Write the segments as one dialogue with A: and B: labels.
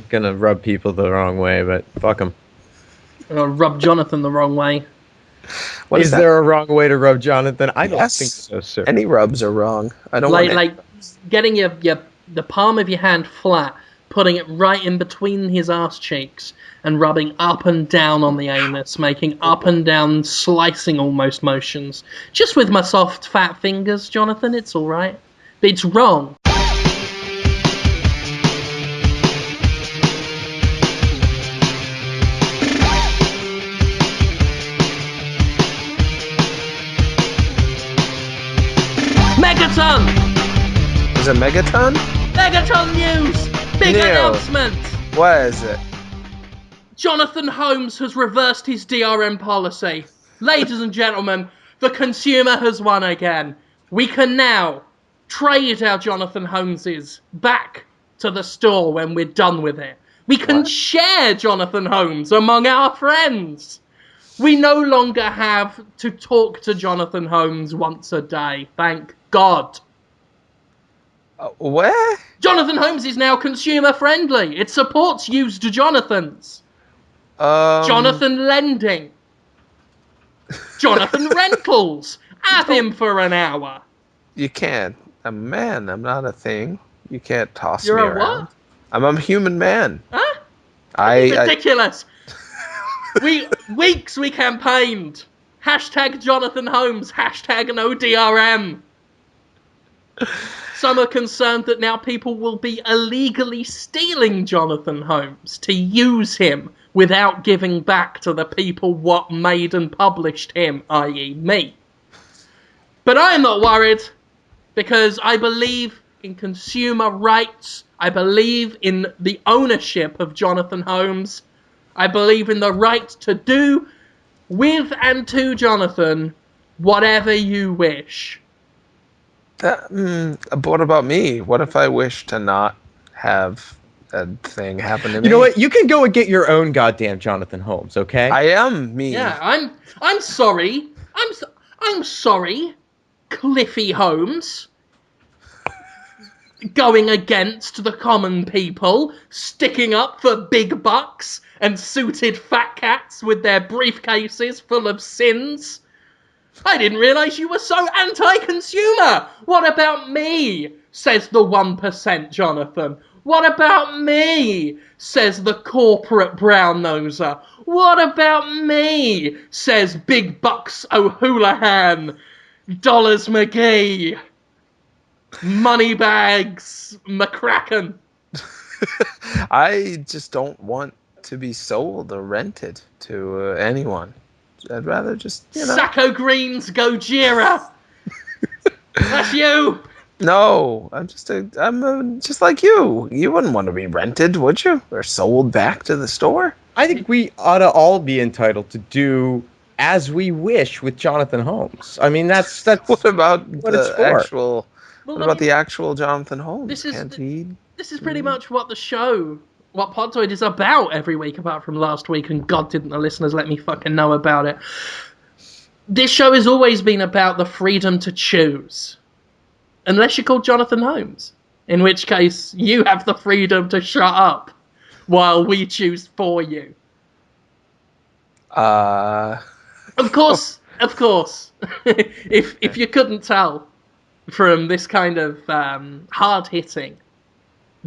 A: Gonna rub people the wrong way, but fuck them.
B: Rub Jonathan the wrong way.
C: What
A: Is
C: that?
A: there a wrong way to rub Jonathan? I don't think
C: Yes.
A: so, sir.
C: Any rubs are wrong. I don't want
B: Like getting the palm of your hand flat, putting it right in between his arse cheeks, and rubbing up and down on the anus, making up and down, slicing almost motions. Just with my soft, fat fingers, Jonathan, it's alright. But it's wrong. Megaton!
C: Is it megaton?
B: Megaton news! Big announcement!
C: What is it?
B: Jonathan Holmes has reversed his DRM policy. Ladies and gentlemen, the consumer has won again. We can now trade our Jonathan Holmeses back to the store when we're done with it. We can share Jonathan Holmes among our friends. We no longer have to talk to Jonathan Holmes once a day. Thank God.
C: Where?
B: Jonathan Holmes is now consumer friendly. It supports used Jonathans. Jonathan Lending. Jonathan Rentals. Have him for an hour.
C: You can't. I'm a man. I'm not a thing. You can't toss
B: You're
C: me
B: a
C: around.
B: what?
C: I'm a human man.
B: Huh?
C: I
B: Ridiculous. We campaigned. Hashtag Jonathan Holmes. Hashtag no DRM. Some are concerned that now people will be illegally stealing Jonathan Holmes to use him without giving back to the people what made and published him, i.e. me. But I'm not worried, because I believe in consumer rights. I believe in the ownership of Jonathan Holmes. I believe in the right to do with and to Jonathan whatever you wish.
C: What about me? What if I wish to not have a thing happen to me?
A: You know what? You can go and get your own goddamn Jonathan Holmes, okay?
C: I am me.
B: Yeah, I'm sorry. I'm sorry, Cliffy Holmes. Going against the common people, sticking up for big bucks and suited fat cats with their briefcases full of sins. I didn't realise you were so anti-consumer. What about me? Says the 1%, Jonathan. What about me? Says the corporate brown-noser. What about me? Says Big Bucks O'Houlihan. Dollars McGee. Moneybags McCracken.
C: I just don't want to be sold or rented to anyone. I'd rather just,
B: Sacco Greens Gojira. That's you.
C: No, I'm just like you. You wouldn't want to be rented, would you? Or sold back to the store?
A: I think we ought to all be entitled to do as we wish with Jonathan Holmes. I mean, that's
C: What about
A: what it's for.
C: What about the actual Jonathan Holmes?
B: This is pretty much what Podtoid is about every week, apart from last week, and God didn't the listeners let me fucking know about it. This show has always been about the freedom to choose. Unless you're called Jonathan Holmes. In which case, you have the freedom to shut up while we choose for you. Of course. If you couldn't tell from this kind of hard-hitting,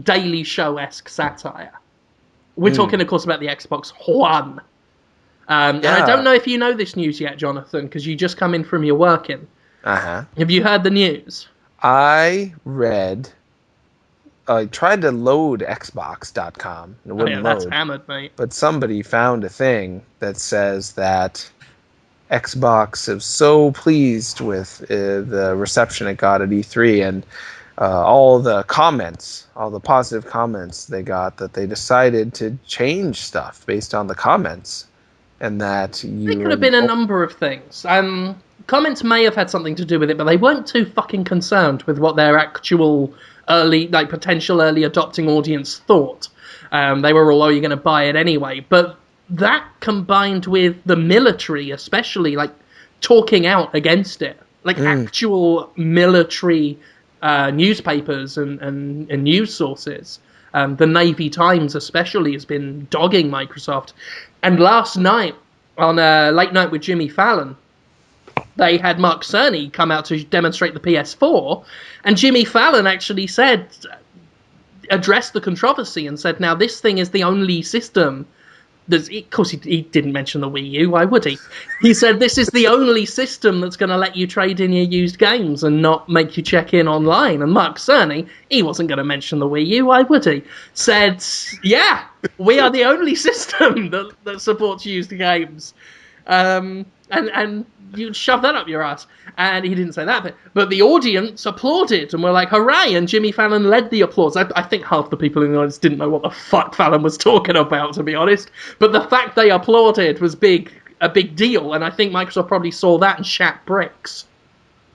B: Daily Show-esque satire, we're talking, of course, about the Xbox One. And I don't know if you know this news yet, Jonathan, because you just come in from your working.
C: Uh-huh.
B: Have you heard the news?
C: I tried to load Xbox.com. It wouldn't
B: That's
C: load.
B: hammered, mate.
C: But somebody found a thing that says that Xbox is so pleased with the reception it got at E3 and all the positive comments they got, that they decided to change stuff based on the comments. And that
B: It could have been a number of things. Comments may have had something to do with it, but they weren't too fucking concerned with what their actual potential early adopting audience thought. They were all, you're going to buy it anyway. But that combined with the military, especially, talking out against it. Actual military newspapers and news sources The Navy Times especially has been dogging Microsoft. And last night, on Late Night with Jimmy Fallon, they had Mark Cerny come out to demonstrate the PS4, and Jimmy Fallon actually addressed the controversy and said, now this thing is the only system. Of course, he didn't mention the Wii U. Why would he? He said this is the only system that's going to let you trade in your used games and not make you check in online. And Mark Cerny, he wasn't going to mention the Wii U. Why would he? Said, yeah, we are the only system that supports used games. And you shove that up your ass. And he didn't say that, but the audience applauded and were like, hooray, and Jimmy Fallon led the applause. I think half the people in the audience didn't know what the fuck Fallon was talking about, to be honest. But the fact they applauded was a big deal, and I think Microsoft probably saw that and shat bricks.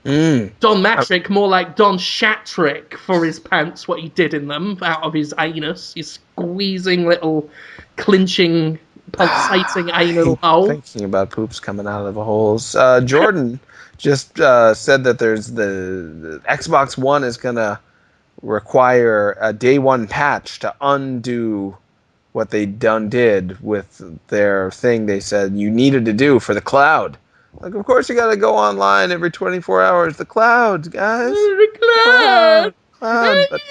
B: Don Matrick, more like Don Shatrick for his pants, what he did in them, out of his anus, his squeezing little clinching pulsating anal hole.
C: Thinking about poops coming out of the holes. Jordan just said that there's the Xbox One is going to require a day one patch to undo what they did with their thing they said you needed to do for the cloud. Like, of course you got to go online every 24 hours. The cloud, guys.
B: The cloud.
C: But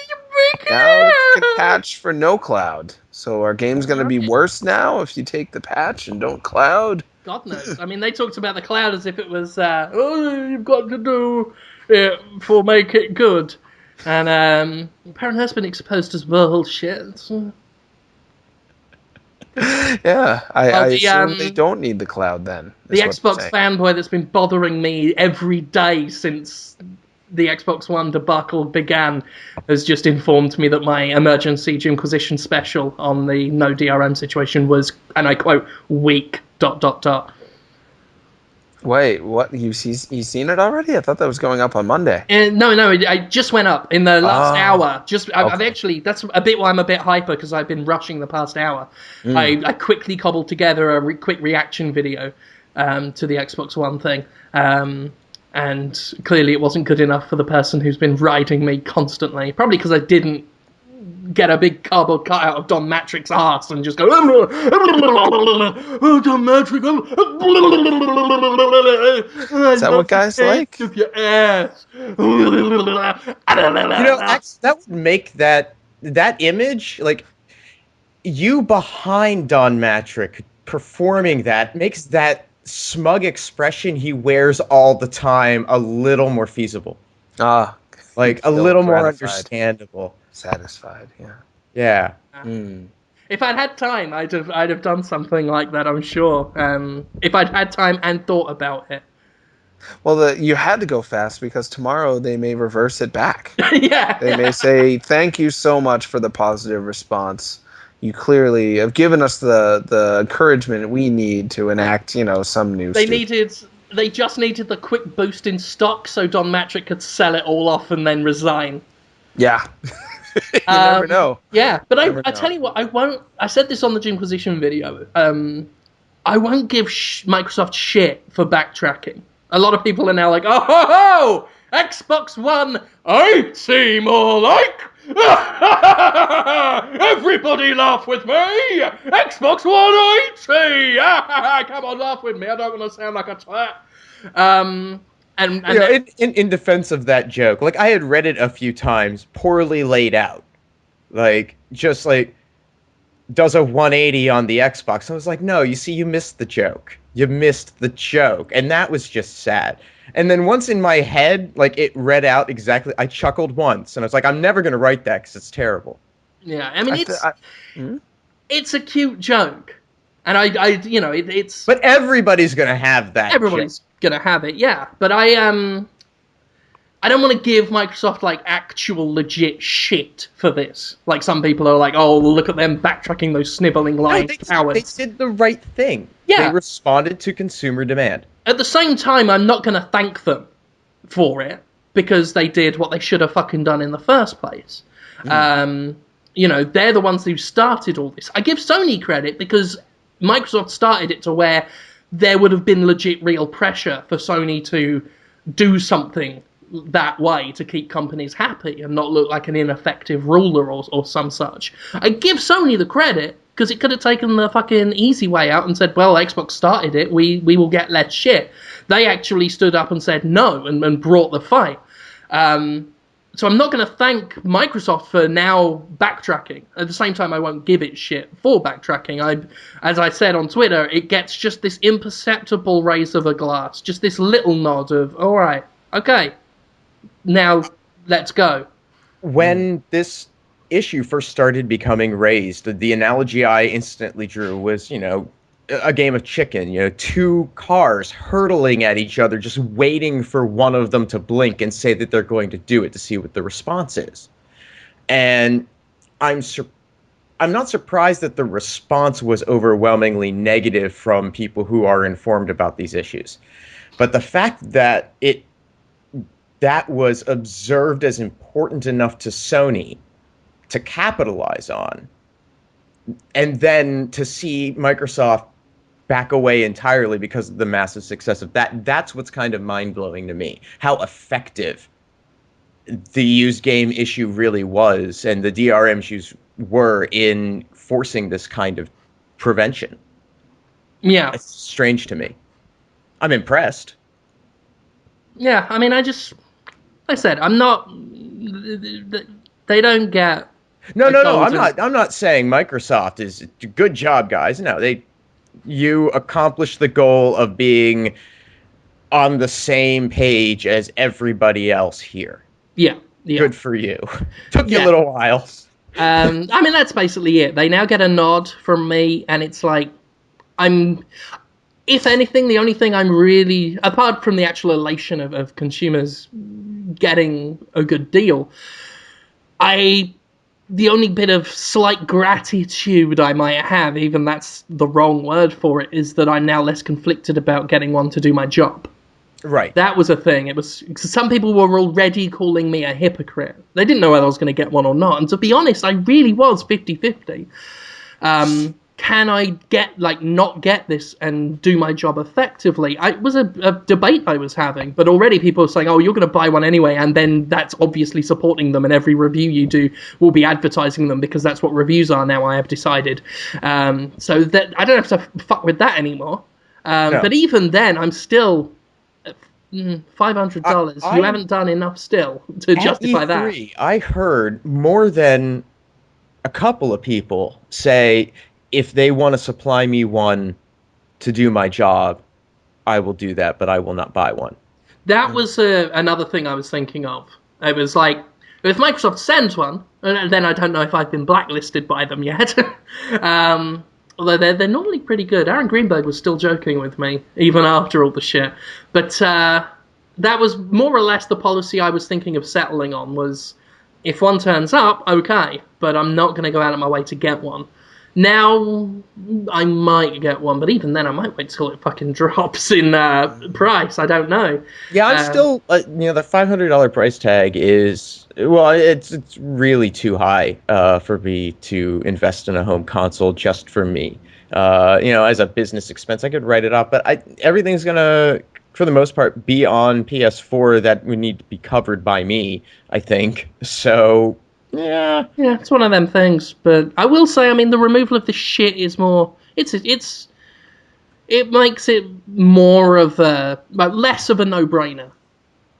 C: now it's a patch for no cloud. So are games going to be worse now if you take the patch and don't cloud?
B: God knows. I mean, they talked about the cloud as if it was, you've got to do it for make it good. And apparently that's been exposed as bullshit.
C: Yeah, I assume they don't need the cloud then.
B: The Xbox fanboy that's been bothering me every day since the Xbox One debacle began has just informed me that my emergency Jimquisition special on the no DRM situation was, and I quote, weak, ...
C: Wait, what? You've seen it already? I thought that was going up on Monday.
B: No, I just went up in the last hour. I've actually, that's a bit why I'm a bit hyper, because I've been rushing the past hour. I quickly cobbled together a quick reaction video to the Xbox One thing. And clearly it wasn't good enough for the person who's been riding me constantly. Probably because I didn't get a big cardboard cutout of Don Matrick's ass and just go, oh, Don Matrick,
C: is that what guys like?
B: Of your ass.
A: That would make that image, like, you behind Don Matrick performing that makes that smug expression he wears all the time a little more feasible. Like a little more understandable.
C: Satisfied, yeah.
A: Yeah.
B: If I'd had time, I'd have done something like that, I'm sure. If I'd had time and thought about it.
C: Well, you had to go fast because tomorrow they may reverse it back.
B: Yeah.
C: They may say, thank you so much for the positive response. You clearly have given us the encouragement we need to enact, some new
B: They just needed the quick boost in stock so Don Matrick could sell it all off and then resign.
C: Yeah. You never know.
B: Yeah, but I tell you what, I said this on the Jimquisition video, I won't give Microsoft shit for backtracking. A lot of people are now like, oh ho ho! Xbox One 80 more like! Everybody laugh with me! Xbox 180! Come on, laugh with me. I don't want to sound like a twat.
A: In defense of that joke, like, I had read it a few times, poorly laid out. Like, just like, does a 180 on the Xbox. I was like, no, you see, you missed the joke. You missed the joke. And that was just sad. And then once in my head, like, it read out exactly, I chuckled once, and I was like, I'm never going to write that because it's terrible.
B: Yeah, I mean, it's a cute joke. And it's...
A: But everybody's going to have that.
B: Everybody's going to have it, yeah. But I don't want to give Microsoft, like, actual legit shit for this. Like, some people are like, oh, look at them backtracking those sniveling lying cowards.
A: They did the right thing.
B: Yeah.
A: They responded to consumer demand.
B: At the same time, I'm not going to thank them for it, because they did what they should have fucking done in the first place. They're the ones who started all this. I give Sony credit, because Microsoft started it to where there would have been legit real pressure for Sony to do something that way to keep companies happy and not look like an ineffective ruler or some such. I give Sony the credit, because it could have taken the fucking easy way out and said, well, Xbox started it, we will get less shit. They actually stood up and said no and brought the fight. So I'm not going to thank Microsoft for now backtracking. At the same time, I won't give it shit for backtracking. As I said on Twitter, it gets just this imperceptible raise of a glass, just this little nod of, all right, okay, now let's go.
A: When this issue first started becoming raised, the analogy I instantly drew was, a game of chicken, two cars hurtling at each other, just waiting for one of them to blink and say that they're going to do it to see what the response is. And I'm not surprised that the response was overwhelmingly negative from people who are informed about these issues. But the fact that that was observed as important enough to Sony to capitalize on, and then to see Microsoft back away entirely because of the massive success of that's what's kind of mind-blowing to me. How effective the used game issue really was, and the DRM issues were in forcing this kind of prevention.
B: Yeah.
A: It's strange to me. I'm impressed.
B: Yeah, I mean, like I said, I'm not... They don't get...
A: No, I'm not saying Microsoft is... Good job, guys. No, you accomplished the goal of being on the same page as everybody else here.
B: Yeah.
A: Good for you. Took you a little while.
B: I mean, that's basically it. They now get a nod from me, and it's like, if anything, the only thing I'm really, apart from the actual elation of consumers getting a good deal, the only bit of slight gratitude I might have, even that's the wrong word for it, is that I'm now less conflicted about getting one to do my job.
A: Right.
B: That was a thing. It was, some people were already calling me a hypocrite. They didn't know whether I was going to get one or not. And to be honest, I really was 50-50. Can I not get this and do my job effectively? It was a debate I was having, but already people were saying, oh, you're going to buy one anyway, and then that's obviously supporting them, and every review you do will be advertising them, because that's what reviews are now, I have decided. So that I don't have to fuck with that anymore. No. But even then, I'm still... $500. You haven't done enough still to justify
A: E3,
B: that.
A: I heard more than a couple of people say, if they want to supply me one to do my job, I will do that, but I will not buy one.
B: That was another thing I was thinking of. It was like, if Microsoft sends one, then I don't know if I've been blacklisted by them yet. Although they're normally pretty good. Aaron Greenberg was still joking with me, even after all the shit. But that was more or less the policy I was thinking of settling on, was if one turns up, okay, but I'm not going to go out of my way to get one. Now, I might get one, but even then I might wait till it fucking drops in price. I don't know.
A: Yeah, I'm still, the $500 price tag is, well, it's really too high for me to invest in a home console just for me. As a business expense, I could write it off, but everything's going to, for the most part, be on PS4 that would need to be covered by me, I think. So... Yeah,
B: it's one of them things. But I will say, I mean, the removal of the shit is more. It makes it more of less of a no-brainer.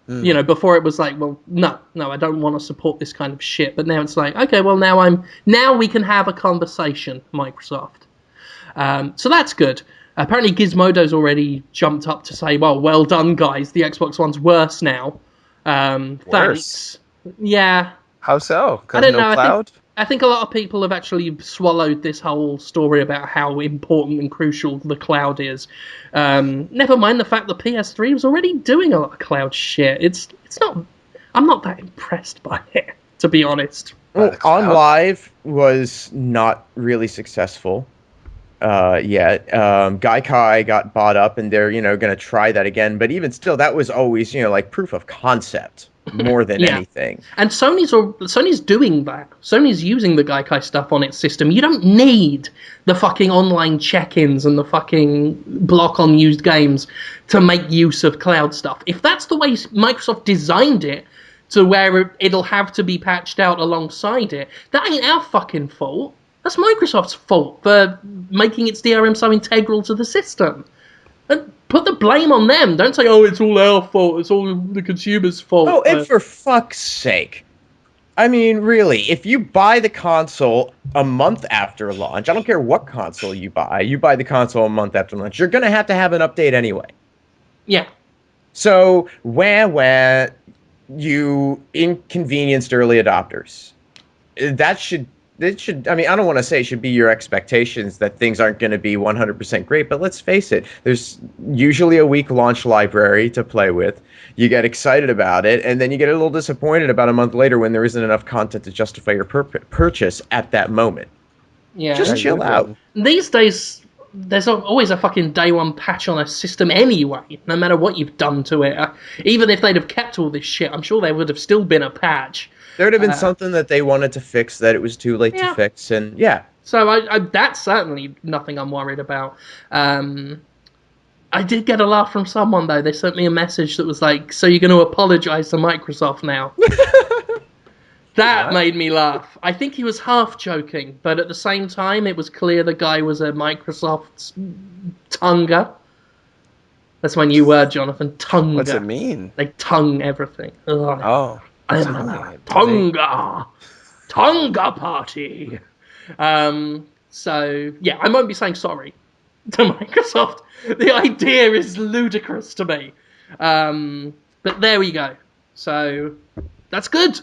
B: Before it was like, well, no, I don't want to support this kind of shit. But now it's like, okay, well, now we can have a conversation, Microsoft. So that's good. Apparently, Gizmodo's already jumped up to say, well done, guys. The Xbox One's worse now. Thanks. Yeah.
C: How so?
B: I don't know.
C: Cloud?
B: I think a lot of people have actually swallowed this whole story about how important and crucial the cloud is. Never mind the fact that PS3 was already doing a lot of cloud shit. It's not. I'm not that impressed by it, to be honest.
A: Well, On Live was not really successful. yet. Gaikai got bought up, and they're going to try that again. But even still, that was always like proof of concept more than
B: Yeah.
A: anything.
B: And Sony's doing that. Sony's using the Gaikai stuff on its system. You don't need the fucking online check-ins and the fucking block on used games to make use of cloud stuff. If that's the way Microsoft designed it, to where it'll have to be patched out alongside it, that ain't our fucking fault. That's Microsoft's fault for making its DRM so integral to the system. And put the blame on them. Don't say, oh, it's all our fault, it's all the consumer's fault.
A: Oh, and for fuck's sake. I mean, really, if you buy the console a month after launch, I don't care what console you buy the console a month after launch, you're going to have an update anyway.
B: Yeah.
A: So, wah, you inconvenienced early adopters. I mean, I don't want to say it should be your expectations that things aren't going to be 100% great, but let's face it, there's usually a week launch library to play with. You get excited about it, and then you get a little disappointed about a month later when there isn't enough content to justify your purchase at that moment.
B: Yeah.
A: Just chill out.
B: These days, there's always a fucking day one patch on a system anyway, no matter what you've done to it. Even if they'd have kept all this shit, I'm sure there would have still been a patch.
A: There would have been something that they wanted to fix that it was too late to fix, and yeah.
B: So I that's certainly nothing I'm worried about. I did get a laugh from someone, though. They sent me a message that was like, so you're going to apologise to Microsoft now? That made me laugh. I think he was half joking, but at the same time, it was clear the guy was a Microsoft tonguer. That's my new word, Jonathan. Tonguer.
C: What's it mean?
B: They tongue everything. Ugh.
C: Oh.
B: Tonga party. So yeah, I won't be saying sorry to Microsoft. The idea is ludicrous to me. But there we go. So that's good.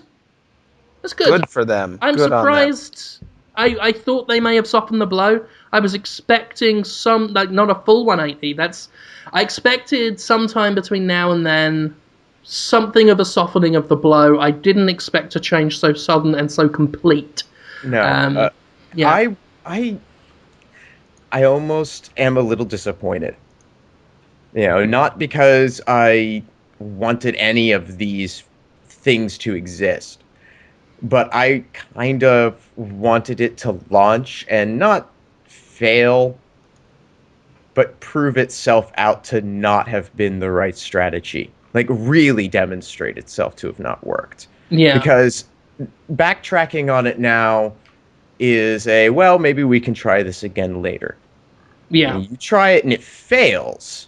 B: That's good.
C: Good for them.
B: I'm
C: good
B: surprised. I thought they may have softened the blow. I was expecting not a full 180. I expected sometime between now and then something of a softening of the blow. I didn't expect a change so sudden and so complete.
A: No. Yeah. I almost am a little disappointed. Not because I wanted any of these things to exist, but I kind of wanted it to launch and not fail, but prove itself out to not have been the right strategy. Like, really demonstrate itself to have not worked.
B: Yeah.
A: Because backtracking on it now is maybe we can try this again later.
B: Yeah.
A: When you try it and it fails,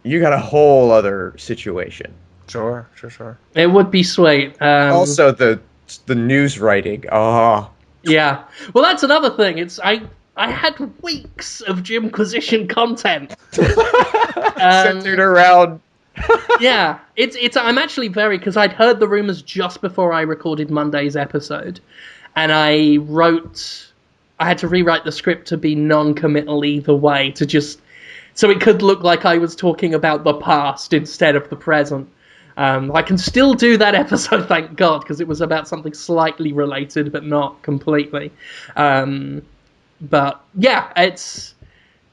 A: you got a whole other situation.
C: Sure.
B: It would be sweet.
A: Also, the news writing. Oh.
B: Yeah. Well, that's another thing. I had weeks of Jimquisition content.
A: Centered around...
B: Yeah, I'm actually because I'd heard the rumors just before I recorded Monday's episode, and I had to rewrite the script to be non-committal either way, so it could look like I was talking about the past instead of the present. I can still do that episode, thank God, because it was about something slightly related, but not completely. But yeah,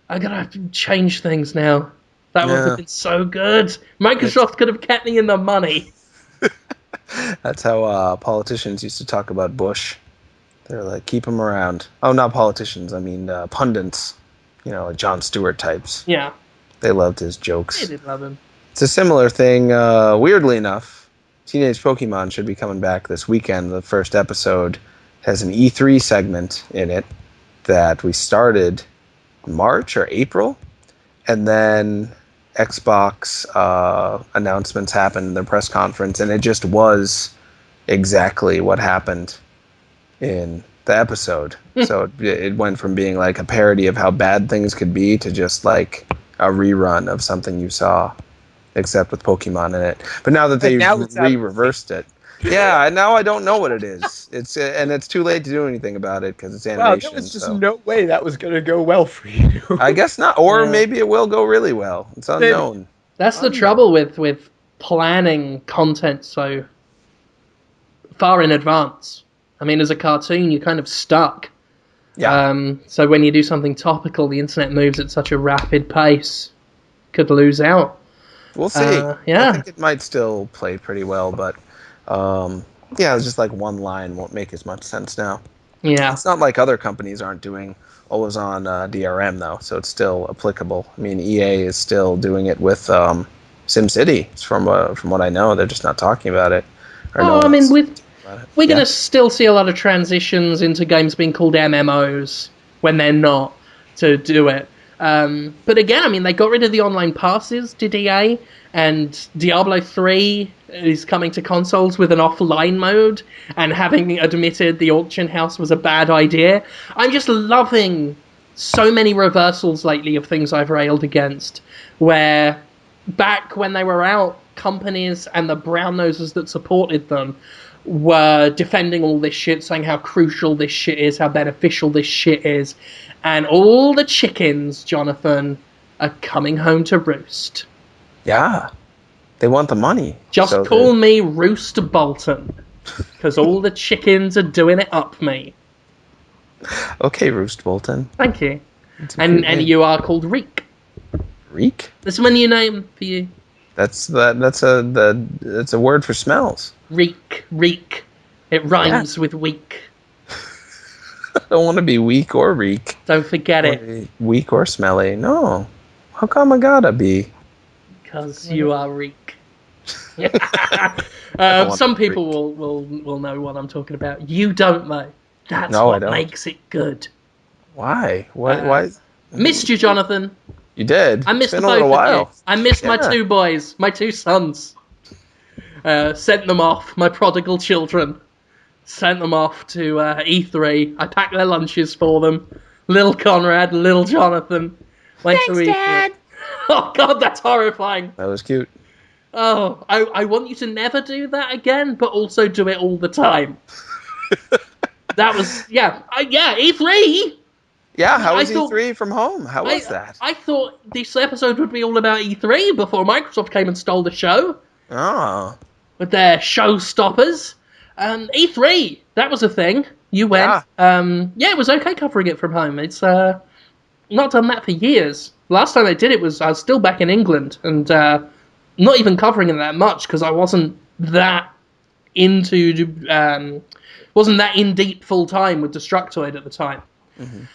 B: I'm gonna have to change things now. That would have been so good. Microsoft could have kept me in the money.
C: That's how politicians used to talk about Bush. They're like, keep him around. Oh, not politicians. I mean, pundits. Like Jon Stewart types.
B: Yeah.
C: They loved his jokes.
B: They did love him.
C: It's a similar thing. Weirdly enough, Teenage Pokemon should be coming back this weekend. The first episode has an E3 segment in it that we started March or April. And then Xbox announcements happened in their press conference, and it just was exactly what happened in the episode. So it went from being like a parody of how bad things could be to just like a rerun of something you saw, except with Pokemon in it. But now that they've reversed it, yeah, now I don't know what it is. It's too late to do anything about it because it's animation.
A: Wow, there was just no way that was going to go well for you.
C: I guess not, or maybe it will go really well. It's unknown.
B: That's the trouble with planning content so far in advance. I mean, as a cartoon, you're kind of stuck. So when you do something topical, the internet moves at such a rapid pace. Could lose out.
C: We'll see.
B: Yeah.
C: I think it might still play pretty well, but yeah, it's just like one line won't make as much sense now.
B: Yeah.
C: It's not like other companies aren't doing always on DRM though, so it's still applicable. I mean, EA is still doing it with SimCity. It's from what I know, they're just not talking about it.
B: I mean, we're going to still see a lot of transitions into games being called MMOs when they're not to do it. But again, I mean, they got rid of the online passes, did EA, and Diablo 3 is coming to consoles with an offline mode, and having admitted the auction house was a bad idea. I'm just loving so many reversals lately of things I've railed against, where back when they were out, companies and the brown noses that supported them were defending all this shit, saying how crucial this shit is, how beneficial this shit is, and all the chickens, Jonathan, are coming home to roost.
C: Yeah, they want the money.
B: Just call me Rooster Bolton, because all the chickens are doing it up me.
C: Okay, Roost Bolton.
B: Thank you. And you are called Reek.
C: Reek?
B: That's my new name for you.
C: That's a word for smells.
B: Reek. It rhymes with weak.
C: I don't want to be weak or reek.
B: Don't forget it.
C: Weak or smelly. No. How come I gotta be?
B: Because you are reek. Some people will know what I'm talking about. You don't, though. That's what makes it good.
C: Why? Why?
B: Missed you, Jonathan.
C: You did.
B: I missed
C: the
B: both of
C: while.
B: you. I missed my two boys, my two sons. Sent them off, my prodigal children. Sent them off to E3. I packed their lunches for them. Little Conrad, little Jonathan. Went to E3. Dad. Oh, God, that's horrifying.
C: That was cute.
B: Oh, I want you to never do that again, but also do it all the time. That was, E3!
C: Yeah, how was E3 from home? How was that?
B: I thought this episode would be all about E3 before Microsoft came and stole the show.
C: Oh.
B: With their showstoppers. E3, that was a thing. You went.
C: Yeah.
B: It was okay covering it from home. It's not done that for years. Last time I did it I was still back in England, and not even covering it that much because I wasn't that wasn't that in deep full time with Destructoid at the time. Mm-hmm.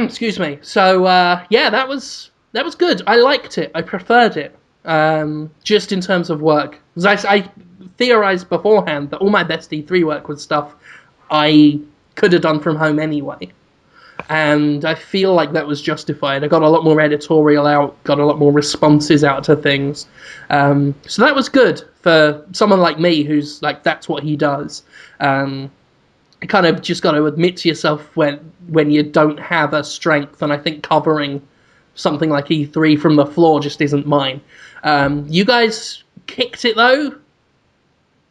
B: Excuse me. So that was good. I liked it. I preferred it. Just in terms of work, because I theorized beforehand that all my best E3 work was stuff I could have done from home anyway. And I feel like that was justified. I got a lot more editorial out, got a lot more responses out to things. So that was good for someone like me who's like, that's what he does. You kind of just got to admit to yourself when you don't have a strength, and I think covering something like E3 from the floor just isn't mine. You guys kicked it, though.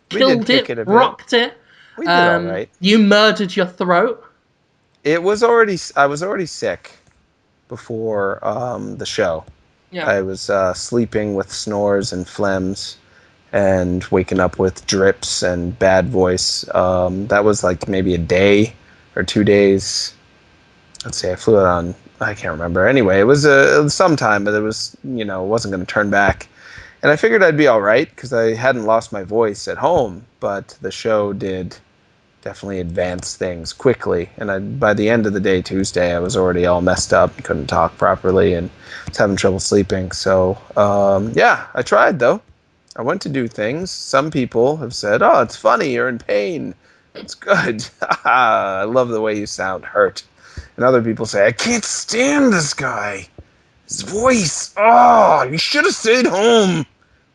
B: Killed it, rocked it.
C: We did all right.
B: You murdered your throat.
C: I was already sick before the show. Yeah. I was sleeping with snores and phlegms and waking up with drips and bad voice. That was like maybe a day or 2 days. Let's see, I flew it on, I can't remember. Anyway, it was sometime, but it was, it wasn't going to turn back. And I figured I'd be all right because I hadn't lost my voice at home, but the show did definitely advance things quickly. And by the end of the day, Tuesday, I was already all messed up, couldn't talk properly, and was having trouble sleeping. So, I tried, though. I went to do things. Some people have said, oh, it's funny, you're in pain. It's good. I love the way you sound hurt. And other people say, I can't stand this guy. His voice. Oh, you should have stayed home.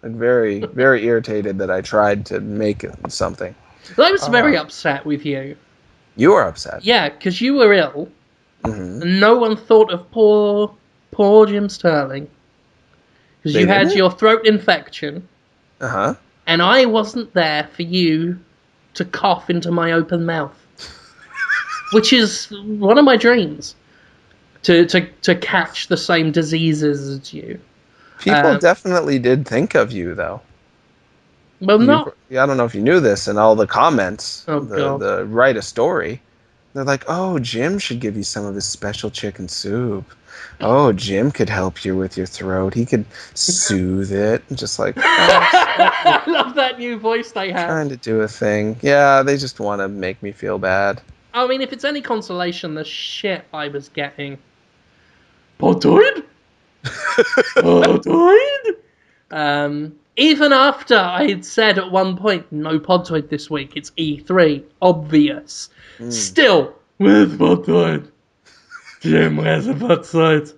C: Like very, very irritated that I tried to make something.
B: Well, I was very upset with you.
C: You were upset?
B: Yeah, because you were ill.
C: Mm-hmm.
B: And no one thought of poor Jim Sterling. Because you had your throat infection.
C: Uh-huh.
B: And I wasn't there for you to cough into my open mouth. Which is one of my dreams. To catch the same diseases as you.
C: People definitely did think of you, though.
B: Well,
C: I don't know if you knew this, in all the comments,
B: God.
C: the write a story, They're like, oh, Jim should give you some of his special chicken soup. Oh, Jim could help you with your throat. He could soothe it. Just like,
B: I love that new voice they have.
C: trying to do a thing. Yeah, they just want to make me feel bad.
B: I mean, if it's any consolation, the shit I was getting. Podtoid? Podtoid? Even after I had said at one point, no Podtoid this week, it's E3, obvious. Still, where's Podtoid? Jim, where's the Podtoid?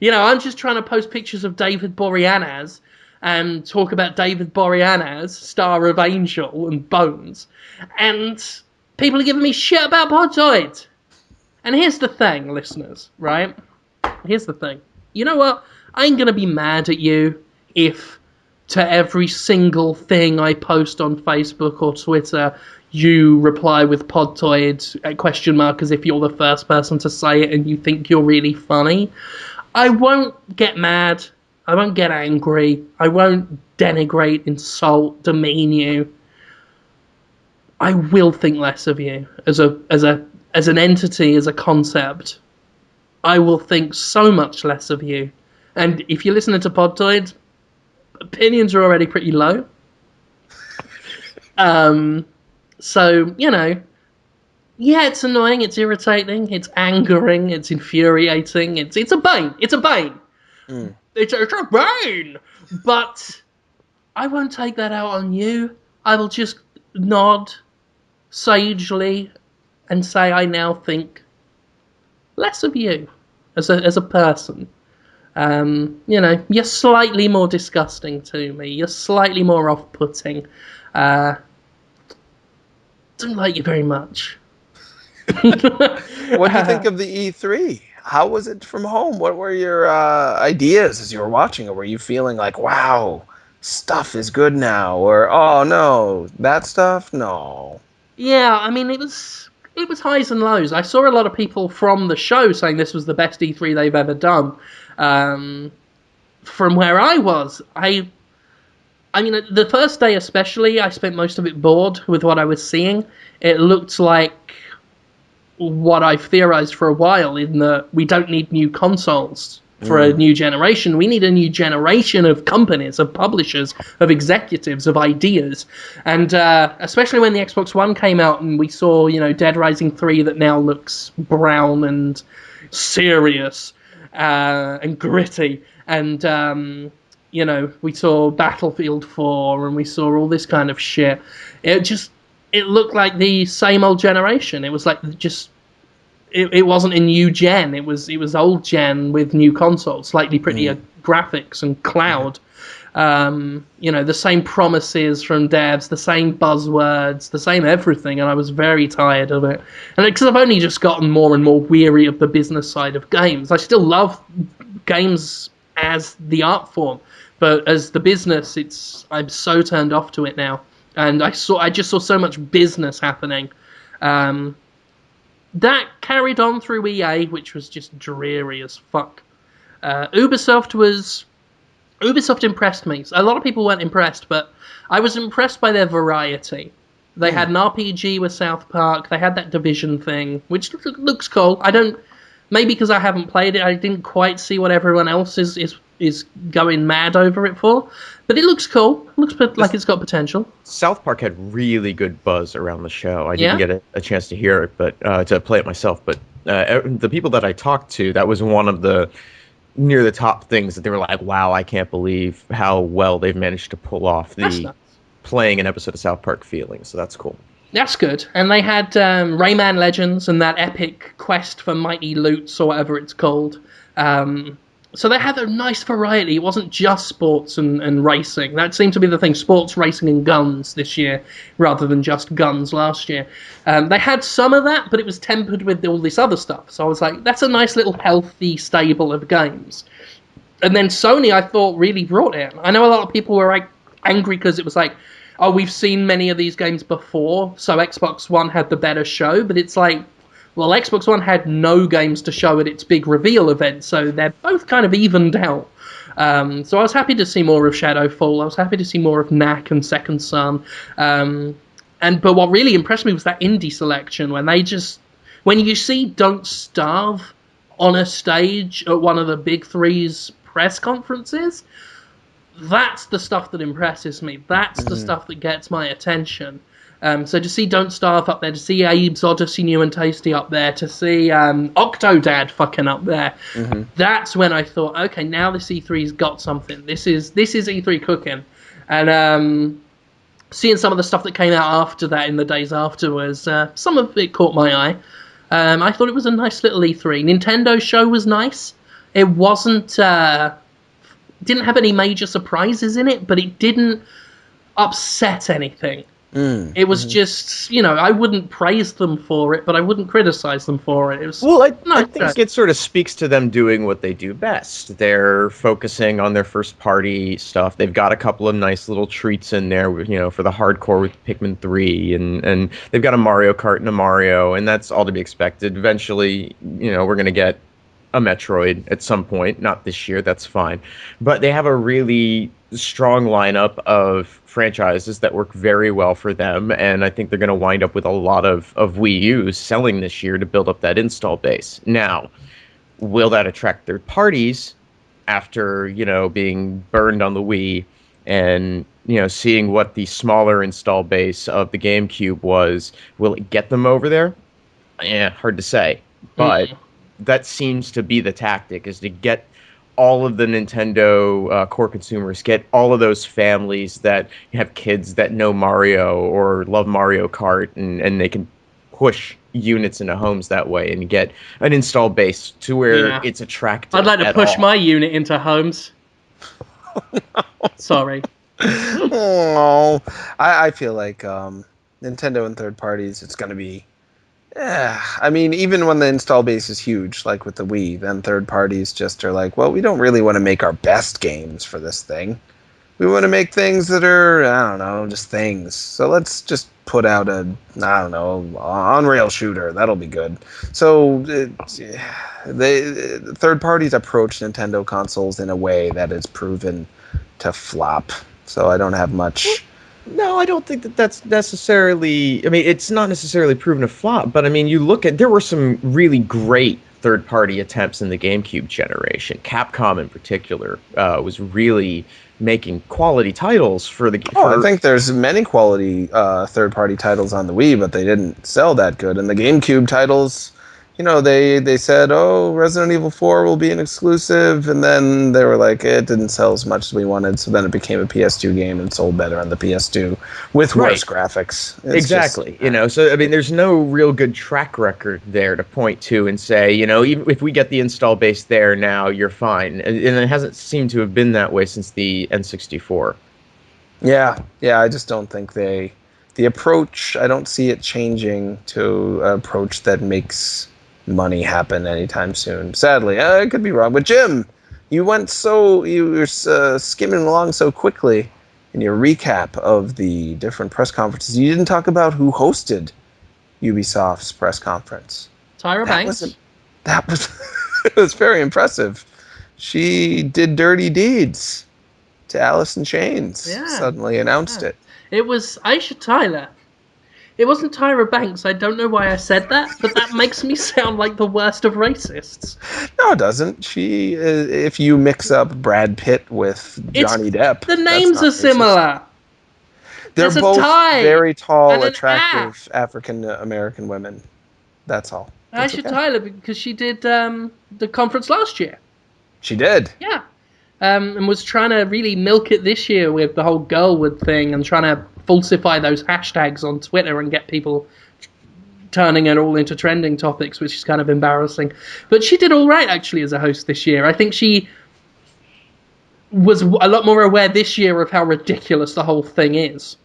B: You know, I'm just trying to post pictures of David Boreanaz and talk about David Boreanaz, star of Angel and Bones, and people are giving me shit about Podtoid. And here's the thing, listeners, right? Here's the thing. You know what? I ain't gonna be mad at you if to every single thing I post on Facebook or Twitter, you reply with Podtoid question mark as if you're the first person to say it and you think you're really funny. I won't get mad. I won't get angry. I won't denigrate, insult, demean you. I will think less of you as an entity, as a concept. I will think so much less of you. And if you're listening to Podtoid, opinions are already pretty low. So, you know, yeah, it's annoying, it's irritating, it's angering, it's infuriating, it's a bane. It's a bane. It's a bane. But I won't take that out on you. I will just nod sagely and say I now think less of you as a person. You know, you're slightly more disgusting to me. You're slightly more off-putting. Don't like you very much.
C: What do you think of the E3? How was it from home? What were your ideas as you were watching it? Were you feeling like, wow, stuff is good now? Or, oh, no, that stuff? No.
B: Yeah, I mean, it was highs and lows. I saw a lot of people from the show saying this was the best E3 they've ever done. From where I was, I mean, the first day especially, I spent most of it bored with what I was seeing. It looked like what I've theorized for a while, in that we don't need new consoles for a new generation. We need a new generation of companies, of publishers, of executives, of ideas. And especially when the Xbox One came out and we saw, you know, Dead Rising 3 that now looks brown and serious and gritty. And, you know, we saw Battlefield 4 and we saw all this kind of shit. It looked like the same old generation. It was like just... It wasn't a new gen. It was old gen with new consoles, slightly prettier graphics and cloud. You know, the same promises from devs, the same buzzwords, the same everything, and I was very tired of it. And because I've only just gotten more and more weary of the business side of games. I still love games as the art form, but as the business, I'm so turned off to it now. And I just saw so much business happening. That carried on through EA, which was just dreary as fuck. Ubisoft impressed me. A lot of people weren't impressed, but I was impressed by their variety. They had an RPG with South Park. They had that Division thing, which looks cool. Maybe because I haven't played it, I didn't quite see what everyone else is going mad over it for. But it looks cool. It looks like it's got potential.
A: South Park had really good buzz around the show. I didn't get a chance to hear it, but to play it myself. But the people that I talked to, that was one of the near the top things that they were like, wow, I can't believe how well they've managed to pull off the playing an episode of South Park feeling. So that's cool.
B: That's good. And they had Rayman Legends and that epic quest for Mighty Loots or whatever it's called. So they had a nice variety. It wasn't just sports and racing. That seemed to be the thing, sports, racing, and guns this year, rather than just guns last year. They had some of that, but it was tempered with all this other stuff. So I was like, that's a nice little healthy stable of games. And then Sony, I thought, really brought it. I know a lot of people were like angry because it was like, oh, we've seen many of these games before, so Xbox One had the better show, but it's like, well, Xbox One had no games to show at its big reveal event, so they're both kind of evened out. So I was happy to see more of Shadowfall. I was happy to see more of Knack and Second Son. But what really impressed me was that indie selection, when they just when you see Don't Starve on a stage at one of the big three's press conferences, that's the stuff that impresses me. That's the stuff that gets my attention. So to see Don't Starve up there, to see Abe's Odyssey New and Tasty up there, to see Octodad fucking up there, that's when I thought, okay, now this E3's got something. This is E3 cooking. And seeing some of the stuff that came out after that in the days afterwards, some of it caught my eye. I thought it was a nice little E3. Nintendo's show was nice. It wasn't... didn't have any major surprises in it, but it didn't upset anything. It was just, I wouldn't praise them for it, but I wouldn't criticize them for it. It was
A: I think it sort of speaks to them doing what they do best. They're focusing on their first party stuff. They've got a couple of nice little treats in there, for the hardcore with Pikmin 3, and they've got a Mario Kart and a Mario, and that's all to be expected. Eventually, we're going to get a Metroid at some point, not this year, that's fine. But they have a really strong lineup of franchises that work very well for them, and I think they're going to wind up with a lot of Wii U's selling this year to build up that install base. Now, will that attract third parties after, being burned on the Wii and, seeing what the smaller install base of the GameCube was? Will it get them over there? Hard to say. But that seems to be the tactic, is to get all of the Nintendo core consumers, get all of those families that have kids that know Mario or love Mario Kart, and they can push units into homes that way and get an install base to where it's attractive.
B: I'd like to push my unit into homes. Sorry.
C: Oh, I feel like Nintendo and third parties, it's going to be... I mean, even when the install base is huge, like with the Wii, then third parties just are like, well, we don't really want to make our best games for this thing. We want to make things that are, I don't know, just things. So let's just put out on-rail shooter. That'll be good. So the third parties approach Nintendo consoles in a way that is proven to flop. So I don't have much...
A: No, I don't think that's necessarily... I mean, it's not necessarily proven to flop, but I mean, there were some really great third-party attempts in the GameCube generation. Capcom, in particular, was really making quality titles for the...
C: I think there's many quality third-party titles on the Wii, but they didn't sell that good. And the GameCube titles... they said, Resident Evil 4 will be an exclusive, and then they were like, it didn't sell as much as we wanted, so then it became a PS2 game and sold better on the PS2 with worse graphics.
A: Exactly. So, I mean, there's no real good track record there to point to and say, even if we get the install base there now, you're fine. And it hasn't seemed to have been that way since the N64.
C: Yeah, I just don't think the approach, I don't see it changing to an approach that makes money happen anytime soon. Sadly, I could be wrong. But Jim, you were skimming along so quickly in your recap of the different press conferences. You didn't talk about who hosted Ubisoft's press conference.
B: Tyra Banks.
C: That was it was very impressive. She did dirty deeds to Alice in Chains.
B: Yeah.
C: Suddenly announced it.
B: It was Aisha Tyler. It wasn't Tyra Banks. I don't know why I said that, but that makes me sound like the worst of racists.
C: No, it doesn't. She, if you mix up Brad Pitt with Johnny Depp,
B: the names are similar.
C: They're
B: There's
C: both very tall,
B: and
C: attractive African American women. That's all.
B: Aisha Tyler, because she did the conference last year.
C: She did.
B: Yeah. And was trying to really milk it this year with the whole girlwood thing and trying to falsify those hashtags on Twitter and get people turning it all into trending topics, which is kind of embarrassing. But she did all right, actually, as a host this year. I think she was a lot more aware this year of how ridiculous the whole thing is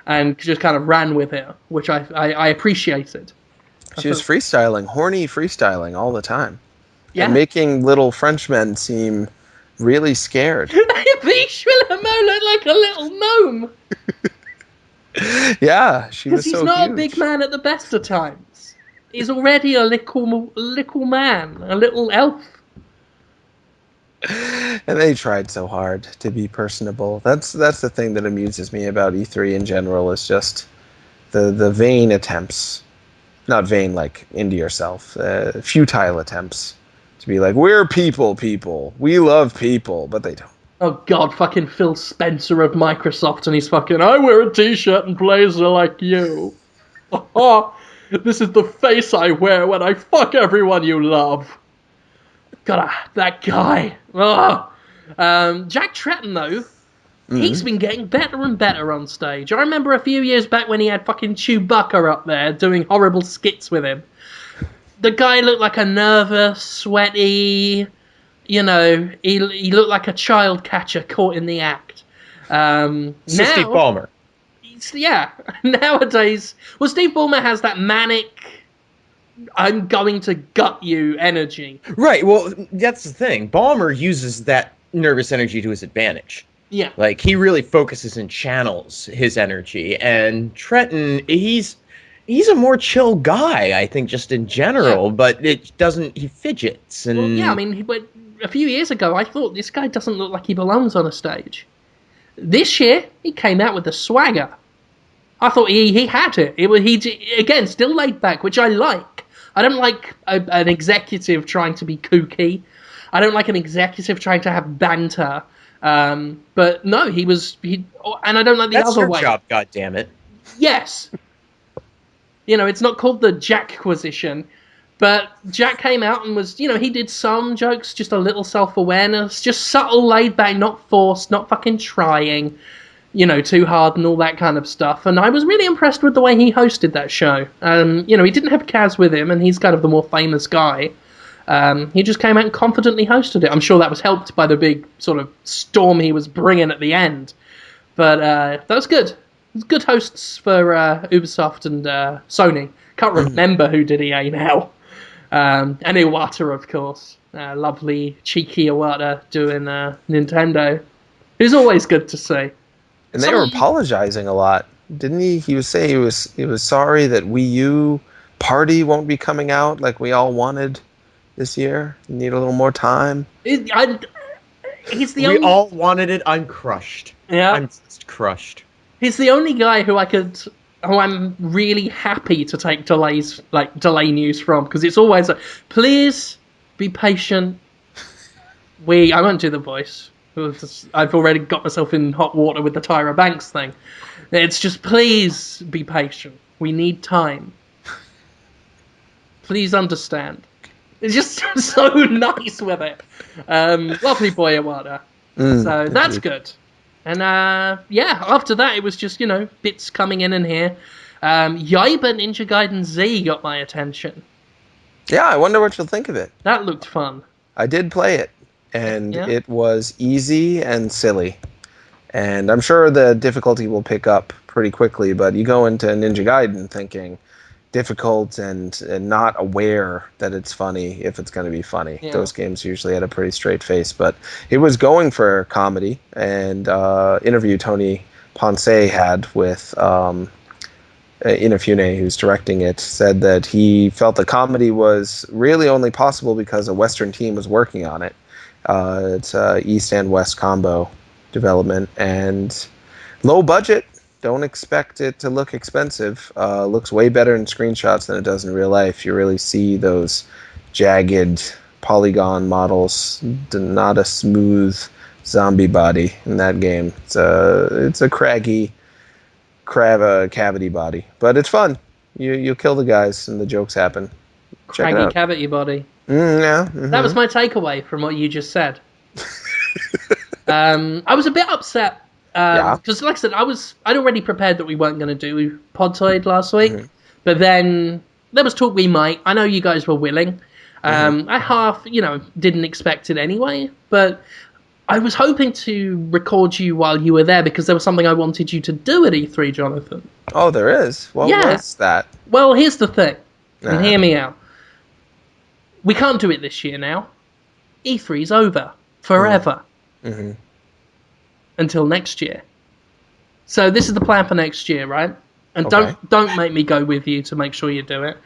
B: and just kind of ran with it, which I appreciated.
C: She was freestyling, horny freestyling all the time.
B: Yeah.
C: And making little Frenchmen seem really scared.
B: Vichulammo looked like a little gnome.
C: Yeah, she was so
B: Because he's not
C: huge.
B: a big man at the best of times. He's already a little man, a little elf.
C: And they tried so hard to be personable. That's the thing that amuses me about E3 in general, is just the vain attempts. not vain like into yourself, futile attempts to be like, we're people, we love people, but they don't.
B: Oh god, fucking Phil Spencer of Microsoft, and he's fucking, I wear a t-shirt and blazer like you. Oh, this is the face I wear when I fuck everyone you love. God, that guy. Oh. Jack Tretton, though, he's been getting better and better on stage. I remember a few years back when he had fucking Chewbacca up there doing horrible skits with him. The guy looked like a nervous, sweaty, he looked like a child catcher caught in the act.
A: So Steve
B: Now,
A: Ballmer.
B: yeah, nowadays, well, Steve Ballmer has that manic, I'm going to gut you energy.
A: Right, well, that's the thing. Ballmer uses that nervous energy to his advantage.
B: Yeah.
A: Like, he really focuses and channels his energy. And Tretton, he's a more chill guy, I think, just in general, but it doesn't, he fidgets. And
B: Well, yeah, I mean, a few years ago, I thought this guy doesn't look like he belongs on a stage. This year, he came out with a swagger. I thought he had it. Again, still laid back, which I like. I don't like an executive trying to be kooky. I don't like an executive trying to have banter. But no, and I don't like the
A: that's
B: other
A: your
B: way.
A: job, goddammit.
B: Yes. It's not called the Jackquisition, but Jack came out and was, he did some jokes, just a little self-awareness, just subtle, laid back, not forced, not fucking trying, too hard and all that kind of stuff. And I was really impressed with the way he hosted that show. He didn't have Kaz with him, and he's kind of the more famous guy. He just came out and confidently hosted it. I'm sure that was helped by the big sort of storm he was bringing at the end. But that was good. It was good hosts for Ubisoft and Sony. Can't remember who did EA now. And Iwata, of course. Lovely, cheeky Iwata doing Nintendo. Who's always good to see.
C: And they were apologizing a lot, didn't he? He was saying he was sorry that Wii U Party won't be coming out like we all wanted this year. You need a little more time.
B: We
A: all wanted it. I'm crushed.
B: Yeah.
A: I'm just crushed.
B: He's the only guy who I'm really happy to take delay news from, because it's always like, please be patient. I won't do the voice. I've already got myself in hot water with the Tyra Banks thing. It's just, please be patient. We need time. Please understand. It's just so nice with it. Lovely boy, Iwata. So that's good. And after that, it was just, bits coming in and here. Yaiba Ninja Gaiden Z got my attention.
C: Yeah, I wonder what you'll think of it.
B: That looked fun.
C: I did play it, and it was easy and silly. And I'm sure the difficulty will pick up pretty quickly, but you go into Ninja Gaiden thinking difficult and not aware that it's funny if it's going to be funny. Yeah. Those games usually had a pretty straight face, but it was going for comedy. And interview Tony Ponce had with Inafune, who's directing it, said that he felt the comedy was really only possible because a Western team was working on it. It's East and West combo development, and low budget. Don't expect it to look expensive. Looks way better in screenshots than it does in real life. You really see those jagged polygon models, not a smooth zombie body in that game. It's a craggy cavity body, but it's fun. You kill the guys and the jokes happen.
B: Craggy cavity body.
C: Yeah. Mm-hmm.
B: That was my takeaway from what you just said. I was a bit upset because, like I said, I'd already prepared that we weren't going to do Podtoid last week, but then there was talk we might. I know you guys were willing. I half, didn't expect it anyway, but I was hoping to record you while you were there because there was something I wanted you to do at E3, Jonathan.
C: Oh, there is? What was that?
B: Well, here's the thing, and hear me out. We can't do it this year now. E3's over. Forever.
C: Mm-hmm.
B: Until next year. So this is the plan for next year, right? And don't make me go with you to make sure you do it.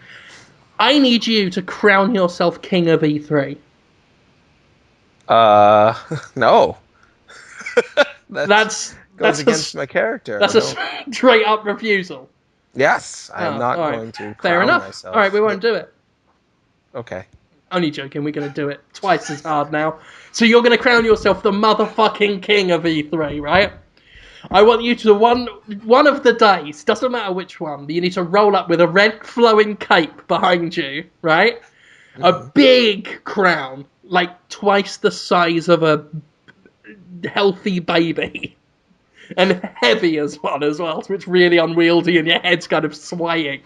B: I need you to crown yourself king of E3.
C: No.
B: That's
C: against my character.
B: That's a straight up refusal.
C: Yes, I am
B: Oh,
C: not
B: all right.
C: going to
B: Fair
C: crown
B: enough.
C: myself.
B: All right, we won't do it.
C: Okay.
B: Only joking, we're going to do it twice as hard now. So you're going to crown yourself the motherfucking king of E3, right? I want you to, one of the days, doesn't matter which one, you need to roll up with a red flowing cape behind you, right? A big crown, like twice the size of a healthy baby. And heavy as well, so it's really unwieldy and your head's kind of swaying.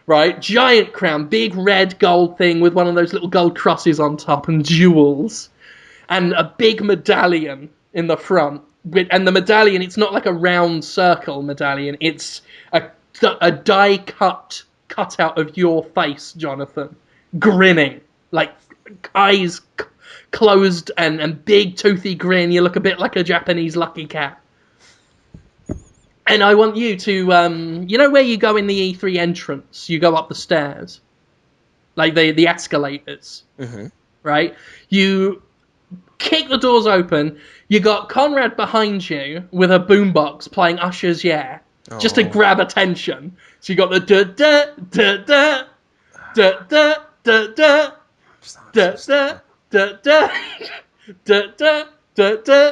B: Right? Giant crown, big red gold thing with one of those little gold crosses on top and jewels. And a big medallion in the front. And the medallion, it's not like a round circle medallion, it's a die-cut cutout of your face, Jonathan. Grinning. Like, eyes closed and big toothy grin. You look a bit like a Japanese lucky cat. And I want you to, you know where you go in the E3 entrance? You go up the stairs. Like the escalators.
C: Mm-hmm.
B: Right? You kick the doors open. You got Conrad behind you with a boombox playing Usher's Yeah. Just to grab attention. So you got the da-da, da-da, da-da, da-da, da-da, da-da, da-da,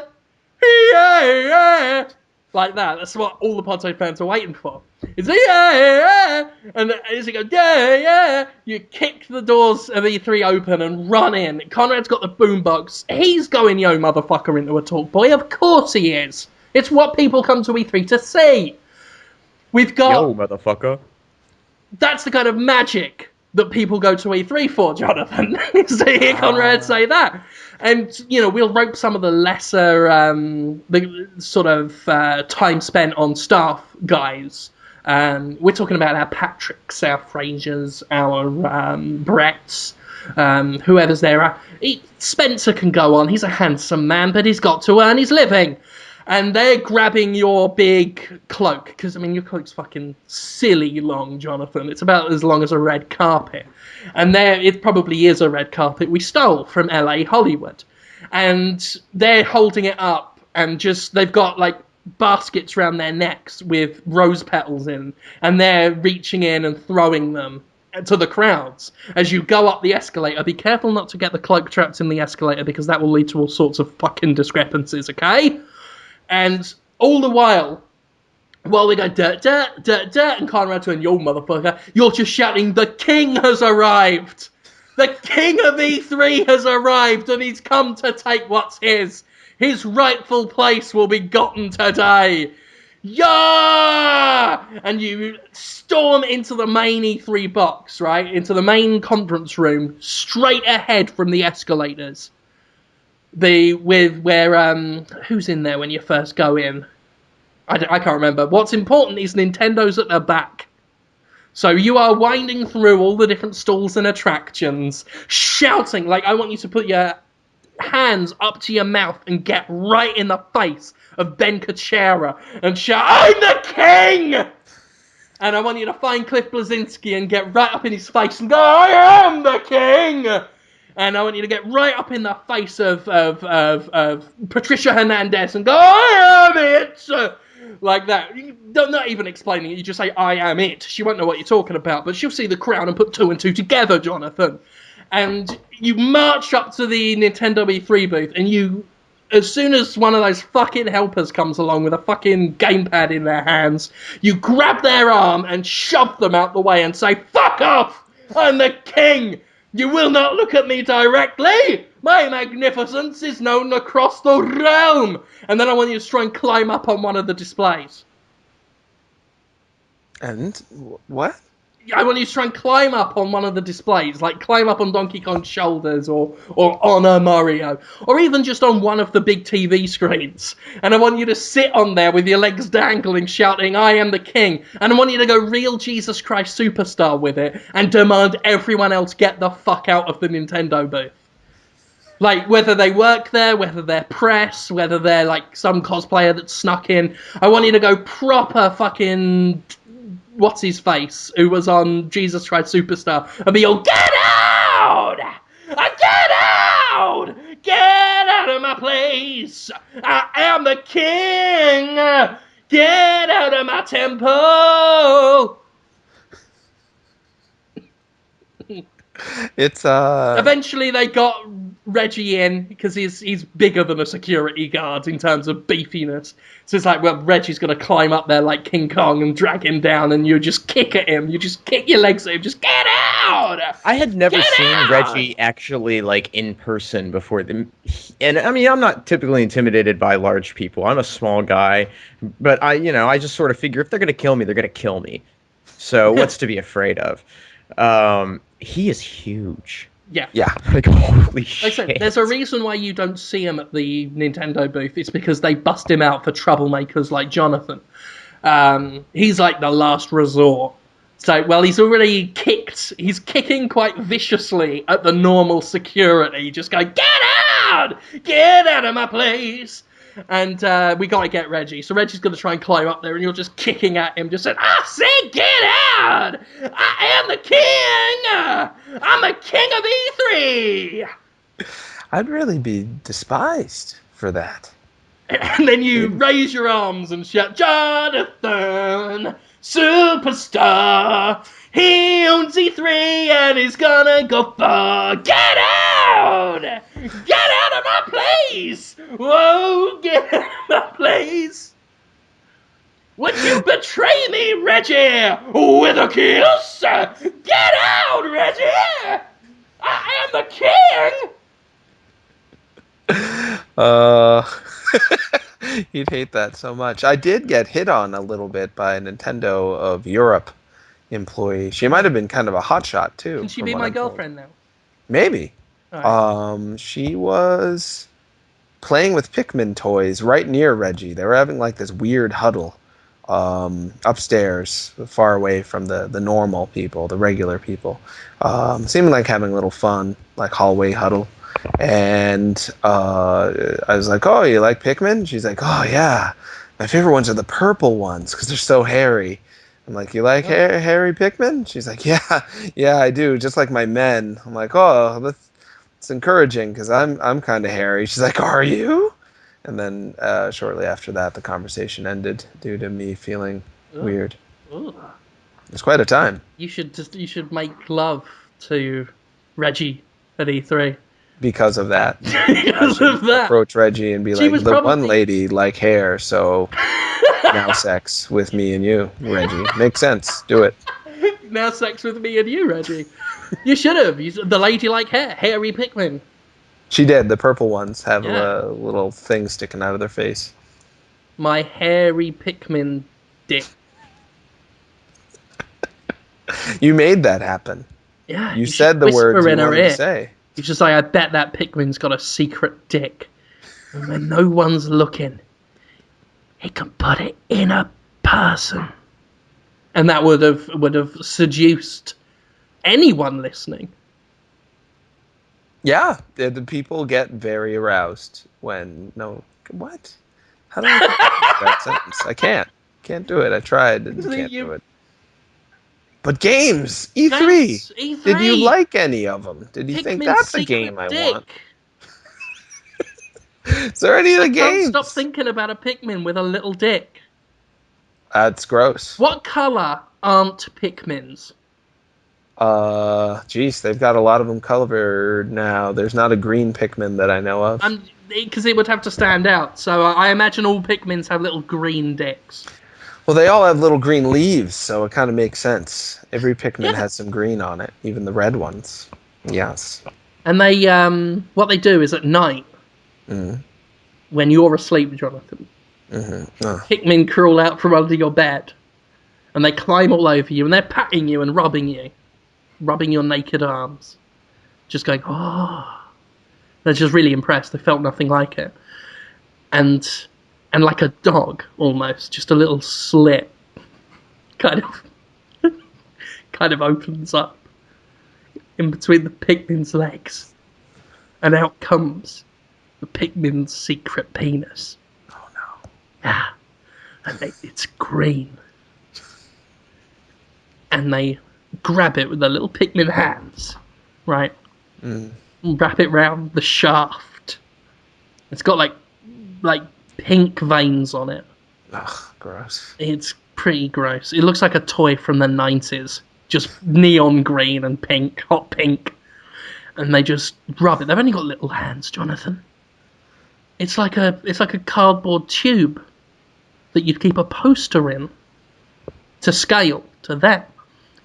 B: yeah. Like that. That's what all the Podtoid fans are waiting for. It's yeah, and as you go yeah, you kick the doors of E3 open and run in. Conrad's got the boombox. He's going yo motherfucker into a talk boy. Of course he is. It's what people come to E3 to see. We've got
A: Yo, motherfucker.
B: That's the kind of magic that people go to E3 for, Jonathan. To hear Conrad say that. And, you know, we'll rope some of the lesser, the sort of time spent on staff guys. We're talking about our Patricks, our Frasers, our Bretts, whoever's there. Spencer can go on. He's a handsome man, but he's got to earn his living. And they're grabbing your big cloak, because, I mean, your cloak's fucking silly long, Jonathan. It's about as long as a red carpet. And it probably is a red carpet we stole from LA Hollywood. And they're holding it up, and they've got, like, baskets around their necks with rose petals in, and they're reaching in and throwing them to the crowds. As you go up the escalator, be careful not to get the cloak trapped in the escalator, because that will lead to all sorts of fucking discrepancies, okay? And all the while we go dirt, and Conrad's going, yo, motherfucker, you're just shouting, the king has arrived! The king of E3 has arrived, and he's come to take what's his. His rightful place will be gotten today. Yeah! And you storm into the main E3 box, right? Into the main conference room, straight ahead from the escalators. Who's in there when you first go in? I can't remember. What's important is Nintendo's at the back. So you are winding through all the different stalls and attractions, shouting, like, I want you to put your hands up to your mouth and get right in the face of Ben Kuchera and shout, I'm the king! And I want you to find Cliff Bleszinski and get right up in his face and go, I am the king! And I want you to get right up in the face of Patricia Hernandez and go, I am it! Like that. Not even explaining it, you just say, I am it. She won't know what you're talking about, but she'll see the crown and put two and two together, Jonathan. And you march up to the Nintendo E3 booth, and as soon as one of those fucking helpers comes along with a fucking gamepad in their hands, you grab their arm and shove them out the way and say, fuck off! I'm the king! You will not look at me directly! My magnificence is known across the realm! And then I want you to try and climb up on one of the displays.
C: And what?
B: I want you to try and climb up on one of the displays, like climb up on Donkey Kong's shoulders or on a Mario, or even just on one of the big TV screens. And I want you to sit on there with your legs dangling, shouting, I am the king. And I want you to go real Jesus Christ Superstar with it and demand everyone else get the fuck out of the Nintendo booth. Like, whether they work there, whether they're press, whether they're, like, some cosplayer that snuck in. I want you to go proper fucking what's-his-face, who was on Jesus Christ Superstar, and be all, get out! Get out! Get out of my place! I am the king! Get out of my temple!
C: It's
B: Eventually, they got Reggie in because he's bigger than a security guard in terms of beefiness. So it's like, well, Reggie's gonna climb up there like King Kong and drag him down, and you just kick at him. You just kick your legs at him. Just get out!
A: I had never
B: Get
A: seen
B: out!
A: Reggie actually like in person before. And I mean, I'm not typically intimidated by large people. I'm a small guy, but I just sort of figure if they're gonna kill me, they're gonna kill me. So what's to be afraid of? He is huge.
B: Yeah.
C: yeah.
A: Like holy
B: Like I said,
A: shit.
B: there's a reason why you don't see him at the Nintendo booth. It's because they bust him out for troublemakers like Jonathan. He's like the last resort. So, well, he's already kicked. He's kicking quite viciously at the normal security, just going, "Get out! Get out of my place!" And we gotta get Reggie. So Reggie's gonna try and climb up there, and you're just kicking at him, just saying, "I say, get out! I am the king! I'm the king of E3!"
C: I'd really be despised for that.
B: And then you raise your arms and shout, "Jonathan, superstar! He owns E3 and he's gonna go far! Get out! Get out of my place! Whoa, get out of my place! Would you betray me, Reggie, with a kiss? Get out, Reggie! I am the king!"
C: You'd hate that so much. I did get hit on a little bit by a Nintendo of Europe employee. She might have been kind of a hotshot too.
B: Can she
C: from
B: be
C: what
B: my
C: I'm told.
B: girlfriend now?
C: Maybe.
B: Alright.
C: She was playing with Pikmin toys right near Reggie. They were having like this weird huddle upstairs, far away from the normal people, the regular people. Seeming like having a little fun, like hallway huddle. And I was like, "Oh, you like Pikmin?" She's like, "Oh yeah, my favorite ones are the purple ones because they're so hairy." I'm like, "You like hairy Pikmin?" She's like, "Yeah, yeah, I do, just like my men." I'm like, "Oh, that's encouraging because I'm kind of hairy." She's like, "Are you?" And then shortly after that, the conversation ended due to me feeling weird.
B: Ugh.
C: It's quite a time.
B: You should make love to Reggie at E3.
C: Because of that.
B: Because of that.
C: Approach Reggie and be
B: She
C: like,
B: was
C: "The one
B: probably-
C: lady like hair, so now sex with me and you, Reggie." Makes sense. Do it.
B: Now sex with me and you, Reggie. You should have. The lady like hair, hairy Pikmin.
C: She did. The purple ones have
B: Yeah.
C: a little thing sticking out of their face.
B: My hairy Pikmin dick.
C: You made that happen.
B: Yeah.
C: You
B: should
C: said the
B: whisper
C: words you
B: in her
C: wanted
B: ear.
C: to say.
B: You should say, "I bet that Pikmin's got a secret dick. And when no one's looking, he can put it in a person." And that would have seduced anyone listening.
C: Yeah, the people get very aroused when what? How do I get that sentence? I can't do it. I tried and can't do it. But games, E3.
B: Games, E3.
C: Did you like any of them? Did you think
B: Pikmin's
C: that's a
B: secret
C: game I
B: dick.
C: want? Is there any of the
B: Can't
C: games?
B: stop thinking about a Pikmin with a little dick.
C: That's gross.
B: What colour aren't Pikmins?
C: Geez, they've got a lot of them covered now. There's not a green Pikmin that I know of.
B: Because it would have to stand out. So I imagine all Pikmins have little green dicks.
C: Well, they all have little green leaves, so it kind of makes sense. Every Pikmin
B: Yeah.
C: has some green on it, even the red ones. Yes.
B: And they, what they do is at night, when you're asleep, Jonathan, Pikmin crawl out from under your bed, and they climb all over you, and they're patting you and rubbing your naked arms, just going, "Oh." They're just really impressed. They felt nothing like it, and like a dog almost, just a little slit, kind of opens up in between the Pikmin's legs, and out comes the Pikmin's secret penis.
C: Oh no.
B: Yeah, and it's green. And they grab it with their little Pikmin hands, right? And wrap it round the shaft. It's got like pink veins on it.
C: Ugh, gross.
B: It's pretty gross. It looks like a toy from the 90s. just neon green and pink, hot pink, and they just rub it. They've only got little hands, Jonathan. It's like a cardboard tube that you'd keep a poster in to scale to them,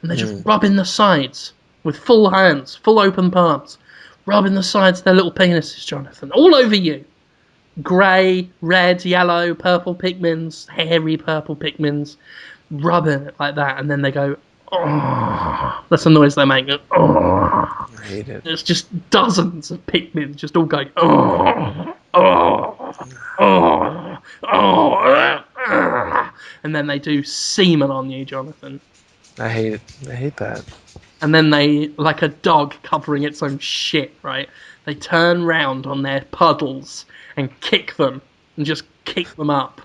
B: and they're just rubbing the sides with full hands, full open palms, rubbing the sides of their little penises, Jonathan, all over you. Grey, red, yellow, purple Pikmins, hairy purple Pikmins, rubbing it like that, and then they go, oh. That's the noise they make. Oh.
C: I hate it.
B: There's just dozens of Pikmin just all going, oh, oh, oh, oh, and then they do semen on you, Jonathan.
C: I hate it. I hate that.
B: And then they, like a dog covering its own shit, right? They turn round on their puddles and kick them, and just kick them up,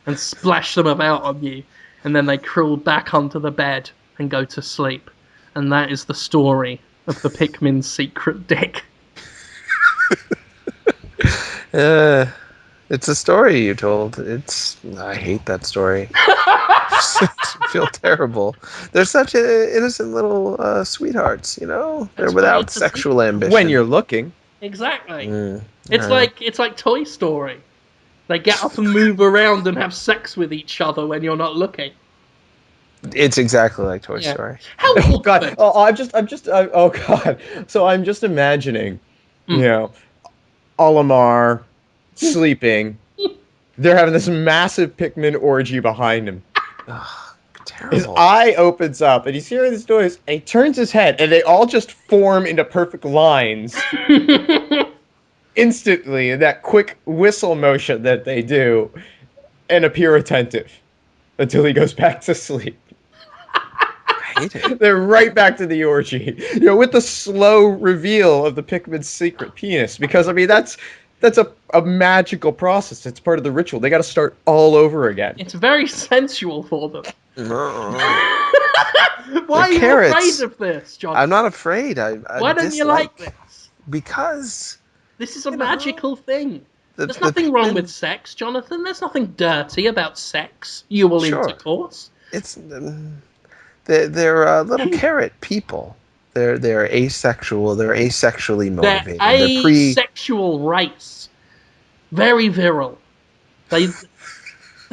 B: and splash them about on you. And then they crawl back onto the bed and go to sleep. And that is the story of the Pikmin's secret dick.
C: It's a story you told. I hate that story. I feel terrible. They're such innocent little sweethearts, you know? They're without sexual ambition.
A: When you're looking.
B: Exactly. It's like Toy Story. They get up and move around and have sex with each other when you're not looking.
C: It's exactly like Toy Story.
B: How
A: Oh god! Oh god! So I'm just imagining, you know, Olimar sleeping. They're having this massive Pikmin orgy behind him.
C: Terrible.
A: His eye opens up, and he's hearing this noise, and he turns his head, and they all just form into perfect lines instantly in that quick whistle motion that they do, and appear attentive until he goes back to sleep.
C: I hate it.
A: They're right back to the orgy, you know, with the slow reveal of the Pikmin's secret penis. Because I mean, that's a magical process. It's part of the ritual. They got to start all over again.
B: It's very sensual for them.
C: No.
B: Why are you afraid of this, John?
C: I'm not afraid.
B: Why don't you like this?
C: Because
B: this is a magical thing. There's nothing wrong with sex, Jonathan. There's nothing dirty about sex. You will intercourse.
C: It's they're little carrot people. They're asexual. They're asexually motivated.
B: They're asexual race. Very virile. They're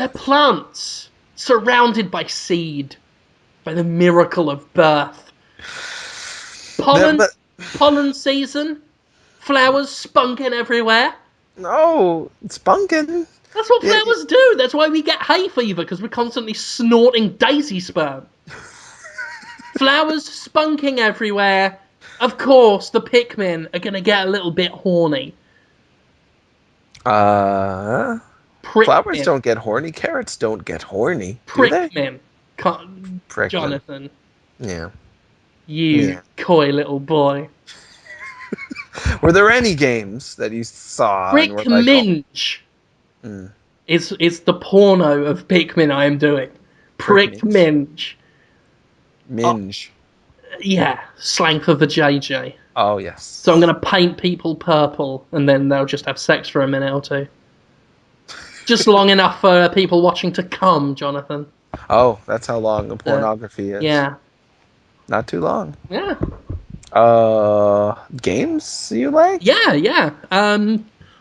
B: plants surrounded by seed, by the miracle of birth. Pollen season. Flowers spunking everywhere.
C: No, it's spunking.
B: That's what flowers do. That's why we get hay fever, because we're constantly snorting daisy sperm. Flowers spunking everywhere. Of course, the Pikmin are going to get a little bit horny.
C: Flowers don't get horny. Carrots don't get horny.
B: Pikmin. Jonathan.
C: Yeah.
B: You coy little boy.
C: Were there any games that you saw?
B: Prickminge is the porno of Pikmin I am doing. Prickminge.
C: Minge.
B: Yeah, slang for the JJ.
C: Oh, yes.
B: So I'm going to paint people purple, and then they'll just have sex for a minute or two. Just long enough for people watching to come, Jonathan.
C: Oh, that's how long the pornography is.
B: Yeah.
C: Not too long.
B: Yeah.
C: Games you like?
B: Yeah.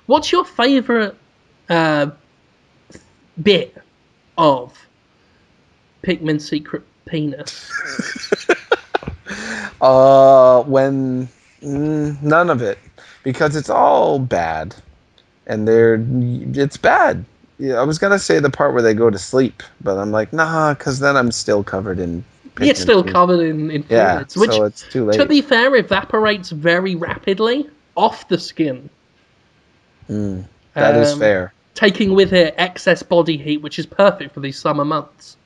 B: What's your favourite bit of Pikmin's secret penis?
C: When none of it, because it's all bad, and it's bad. Yeah, I was gonna say the part where they go to sleep, but I'm like, nah, because then I'm still covered in.
B: It's still covered in fluids, which,
C: so it's too late.
B: To be fair, evaporates very rapidly off the skin.
C: That is fair.
B: Taking with it excess body heat, which is perfect for these summer months.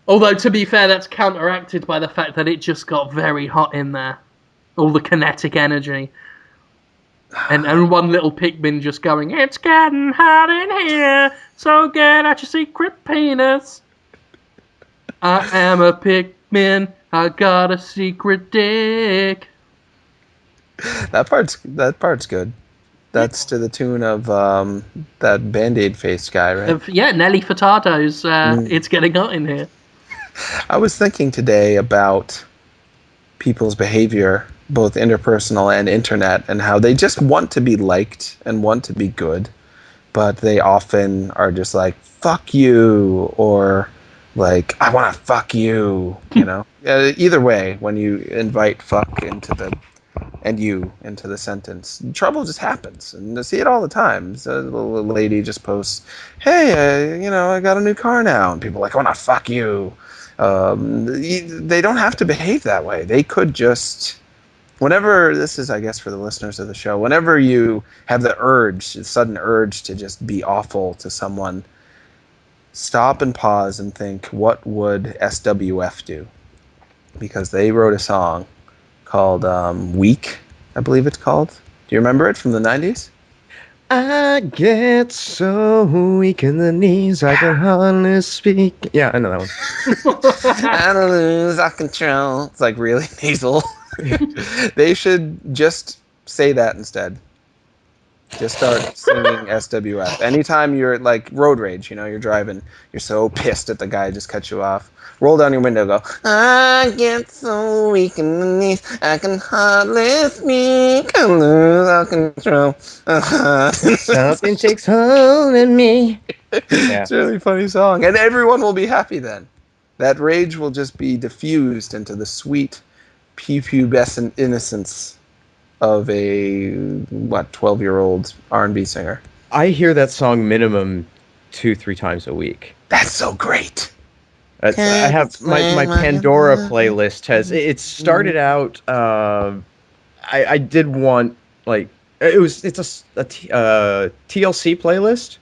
B: Although, to be fair, that's counteracted by the fact that it just got very hot in there. All the kinetic energy. And one little Pikmin just going, it's getting hot in here, so get out your secret penis. I am a Pikmin, I got a secret dick.
C: That part's good. That's to the tune of that Band-Aid face guy, right?
B: Nelly Furtado's It's Getting Hot in Here.
C: I was thinking today about people's behavior, both interpersonal and internet, and how they just want to be liked and want to be good, but they often are just like, fuck you, or like, I want to fuck you, you know? Either way, when you invite fuck into the sentence, trouble just happens, and I see it all the time. So a little lady just posts, hey, I got a new car now, and people are like, I want to fuck you. They don't have to behave that way. They could just, whenever, this is, I guess, for the listeners of the show, whenever you have the sudden urge to just be awful to someone, stop and pause and think, what would SWF do? Because they wrote a song called Weak, I believe it's called. Do you remember it from the 90s?
A: I get so weak in the knees, I can hardly speak. Yeah, I know that one.
C: I don't lose all control. It's like really nasal. They should just say that instead. Just start singing SWF. Anytime you're like road rage, you're driving, you're so pissed at the guy who just cut you off. Roll down your window, go, I get so weak in the knees, I can hardly speak, I lose all control.
A: Something takes hold of me.
C: It's a really funny song. And everyone will be happy then. That rage will just be diffused into the sweet, pubescent innocence of a 12-year-old R&B singer.
A: I hear that song minimum 2-3 times a week.
C: That's so great.
A: I have my Pandora playlist has it started out. I did want it's a TLC playlist,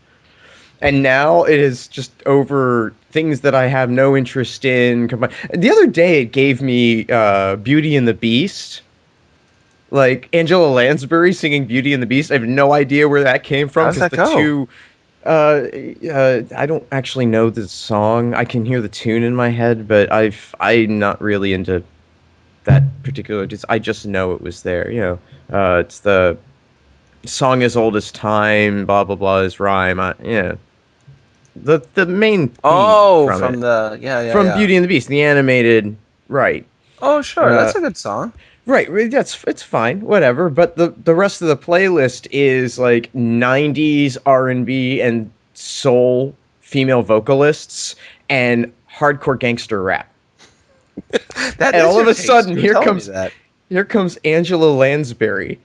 A: and now it is just over things that I have no interest in. The other day it gave me Beauty and the Beast. Like Angela Lansbury singing Beauty and the Beast. I have no idea where that came from.
C: How's that go?
A: I don't actually know the song. I can hear the tune in my head, but I'm not really into that particular. I just know it was there. It's the song as old as time. Blah blah blah is rhyme. The main theme
C: from
A: Beauty and the Beast, the animated, right?
C: Oh sure, that's a good song.
A: Right, it's fine, whatever. But the rest of the playlist is like 90s R&B and soul female vocalists and hardcore gangster rap. And all of a sudden, here comes Angela Lansbury,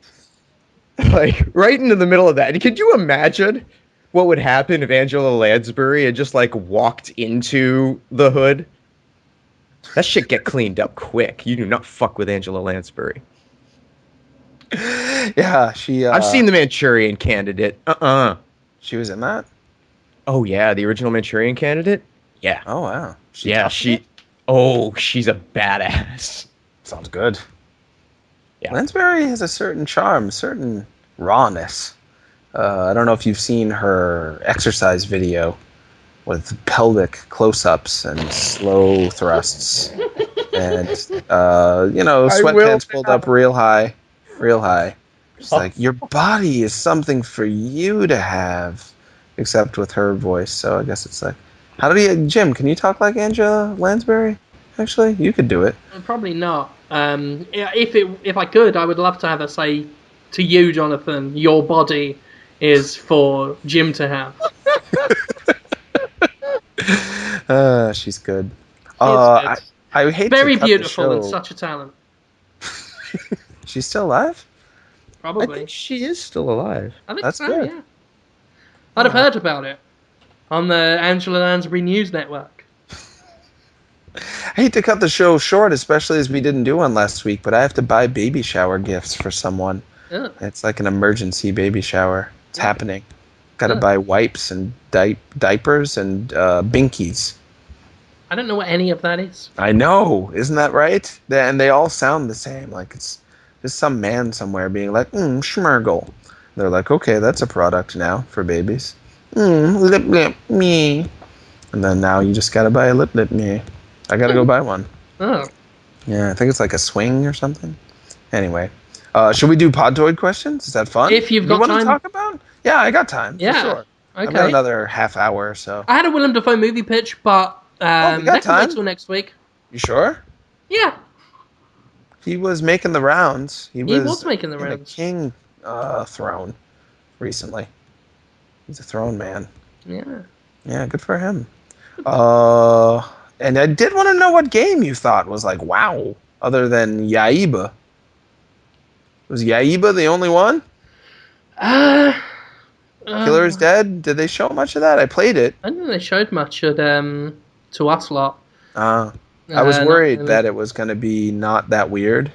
A: like right into the middle of that. And could you imagine what would happen if Angela Lansbury had just like walked into the hood? That shit get cleaned up quick. You do not fuck with Angela Lansbury.
C: Yeah, she...
A: I've seen The Manchurian Candidate.
C: She was in that?
A: Oh, yeah, the original Manchurian Candidate? Yeah.
C: Oh, wow.
A: She's a badass.
C: Sounds good.
A: Yeah.
C: Lansbury has a certain charm, certain rawness. I don't know if you've seen her exercise video with pelvic close-ups and slow thrusts, and sweatpants pulled up real high. It's like, your body is something for you to have, except with her voice. So I guess it's like, Jim? Can you talk like Angela Lansbury? Actually, you could do it.
B: Probably not. If I could, I would love to have her say to you, Jonathan, your body is for Jim to have.
C: She's good. I hate
B: very
C: to cut
B: beautiful
C: the
B: and
C: show.
B: such a talent.
C: She's still alive?
B: Probably.
A: I think she is still alive.
B: I think
C: That's
B: so,
C: good.
B: yeah. I'd have heard about it on the Angela Lansbury News Network.
C: I hate to cut the show short, especially as we didn't do one last week, but I have to buy baby shower gifts for someone.
B: Ugh.
C: It's like an emergency baby shower. It's happening. Got to buy wipes and diapers and binkies.
B: I don't know what any of that is.
C: I know, isn't that right? And they all sound the same. Like it's just some man somewhere being like, schmergle. They're like, okay, that's a product now for babies. Lip lip me. And then now you just gotta buy a lip lip me. I gotta go buy one.
B: Oh.
C: Yeah, I think it's like a swing or something. Anyway, Should we do Podtoid questions? Is that fun?
B: If you've got
C: you want
B: time.
C: to talk about? Yeah, I got time for
B: Yeah.
C: sure. I've got
B: Okay.
C: another half hour or so.
B: I had a Willem Dafoe movie pitch, but
C: We got
B: that can wait
C: time.
B: till next week.
C: You sure?
B: Yeah,
C: He was making the rounds. He
B: he
C: was
B: was making the
C: in a
B: rounds.
C: king throne recently. He's a throne man.
B: Yeah.
C: Yeah, good for him. And I did want to know what game you thought was like, wow, other than Yaiba. Was Yaiba the only one?
B: Uh,
C: Killer is Dead? Did they show much of that? I played it.
B: I don't think they showed much at to us lot.
C: I was
B: Not
C: worried
B: really.
C: that it was going to be not that weird,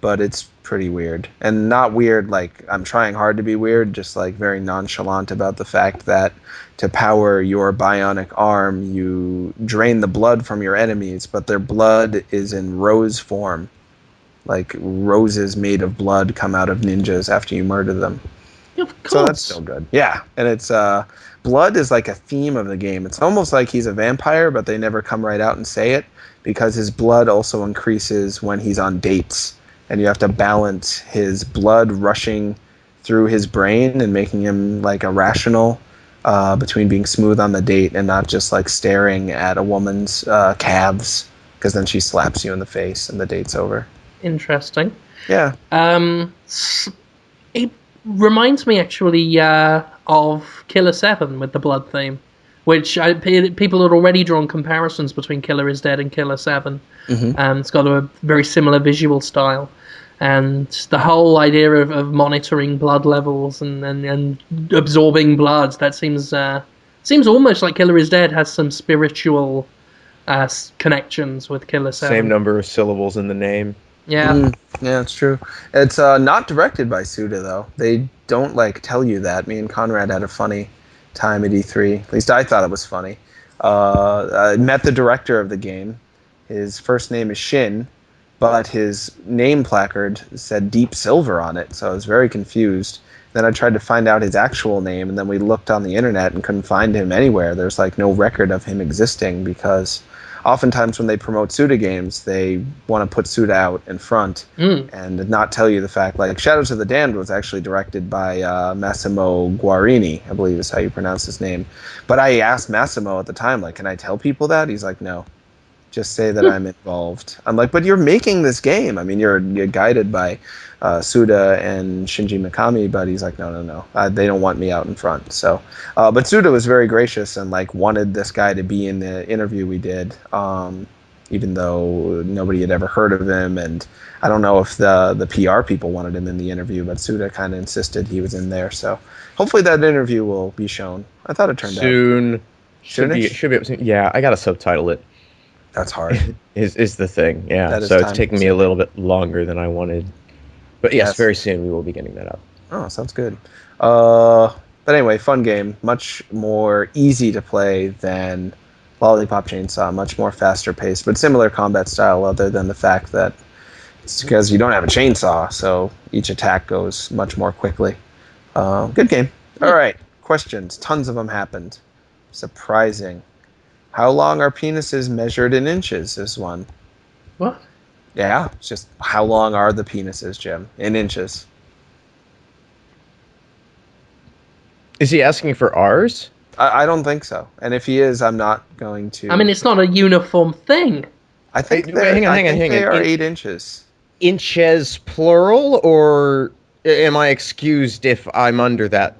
C: but it's pretty weird. And not weird like I'm trying hard to be weird, just like very nonchalant about the fact that to power your bionic arm, you drain the blood from your enemies, but their blood is in rose form. Like roses made of blood come out of ninjas after you murder them.
B: Of course.
C: So that's still good. Yeah, and it's blood is like a theme of the game. It's almost like he's a vampire, but they never come right out and say it because his blood also increases when he's on dates, and you have to balance his blood rushing through his brain and making him like irrational between being smooth on the date and not just like staring at a woman's calves, because then she slaps you in the face and the date's over.
B: Interesting.
C: Yeah.
B: It reminds me actually of Killer 7 with the blood theme, which people had already drawn comparisons between Killer is Dead and Killer 7.
C: Mm-hmm.
B: It's got a very similar visual style. And the whole idea of monitoring blood levels and absorbing blood, that seems almost like Killer is Dead has some spiritual connections with Killer 7.
A: Same number of syllables in the name.
B: Yeah.
C: Yeah, it's true. It's not directed by Suda, though. They don't like tell you that. Me and Conrad had a funny time at E3. At least I thought it was funny. I met the director of the game. His first name is Shin, but his name placard said Deep Silver on it, so I was very confused. Then I tried to find out his actual name, and then we looked on the internet and couldn't find him anywhere. There's like no record of him existing because oftentimes when they promote Suda games, they want to put Suda out in front and not tell you the fact. Like Shadows of the Damned was actually directed by Massimo Guarini, I believe is how you pronounce his name. But I asked Massimo at the time, like, can I tell people that? He's like, no. Just say that I'm involved. I'm like, but you're making this game. I mean, you're guided by Suda and Shinji Mikami, but he's like, no. They don't want me out in front. So, but Suda was very gracious and like wanted this guy to be in the interview we did, even though nobody had ever heard of him. And I don't know if the PR people wanted him in the interview, but Suda kind of insisted he was in there. So hopefully that interview will be shown. I thought it turned out
A: Soon. Should be
C: Soonish?
A: able to. Yeah, I got to subtitle it.
C: That's hard.
A: Is the thing. Yeah.
C: That is
A: So it's
C: time
A: taking me a little bit longer than I wanted. But yes,
C: Yes.
A: very soon we will be getting that up.
C: Oh, sounds good. But anyway, fun game. Much more easy to play than Lollipop Chainsaw. Much more faster paced, but similar combat style other than the fact that it's because you don't have a chainsaw, so each attack goes much more quickly. Good game. All right. Questions. Tons of them happened. Surprising. How long are penises measured in inches is one.
B: What?
C: Yeah, it's just how long are the penises, Jim? In inches.
A: Is he asking for ours?
C: I don't think so. And if he is, I'm not going to.
B: I mean, it's not a uniform thing.
C: I think
A: Hey,
C: they're-
A: hang on,
C: I
A: hang on,
C: think
A: hang
C: they
A: on.
C: are 8 inches.
A: Inches plural, or am I excused if I'm under that?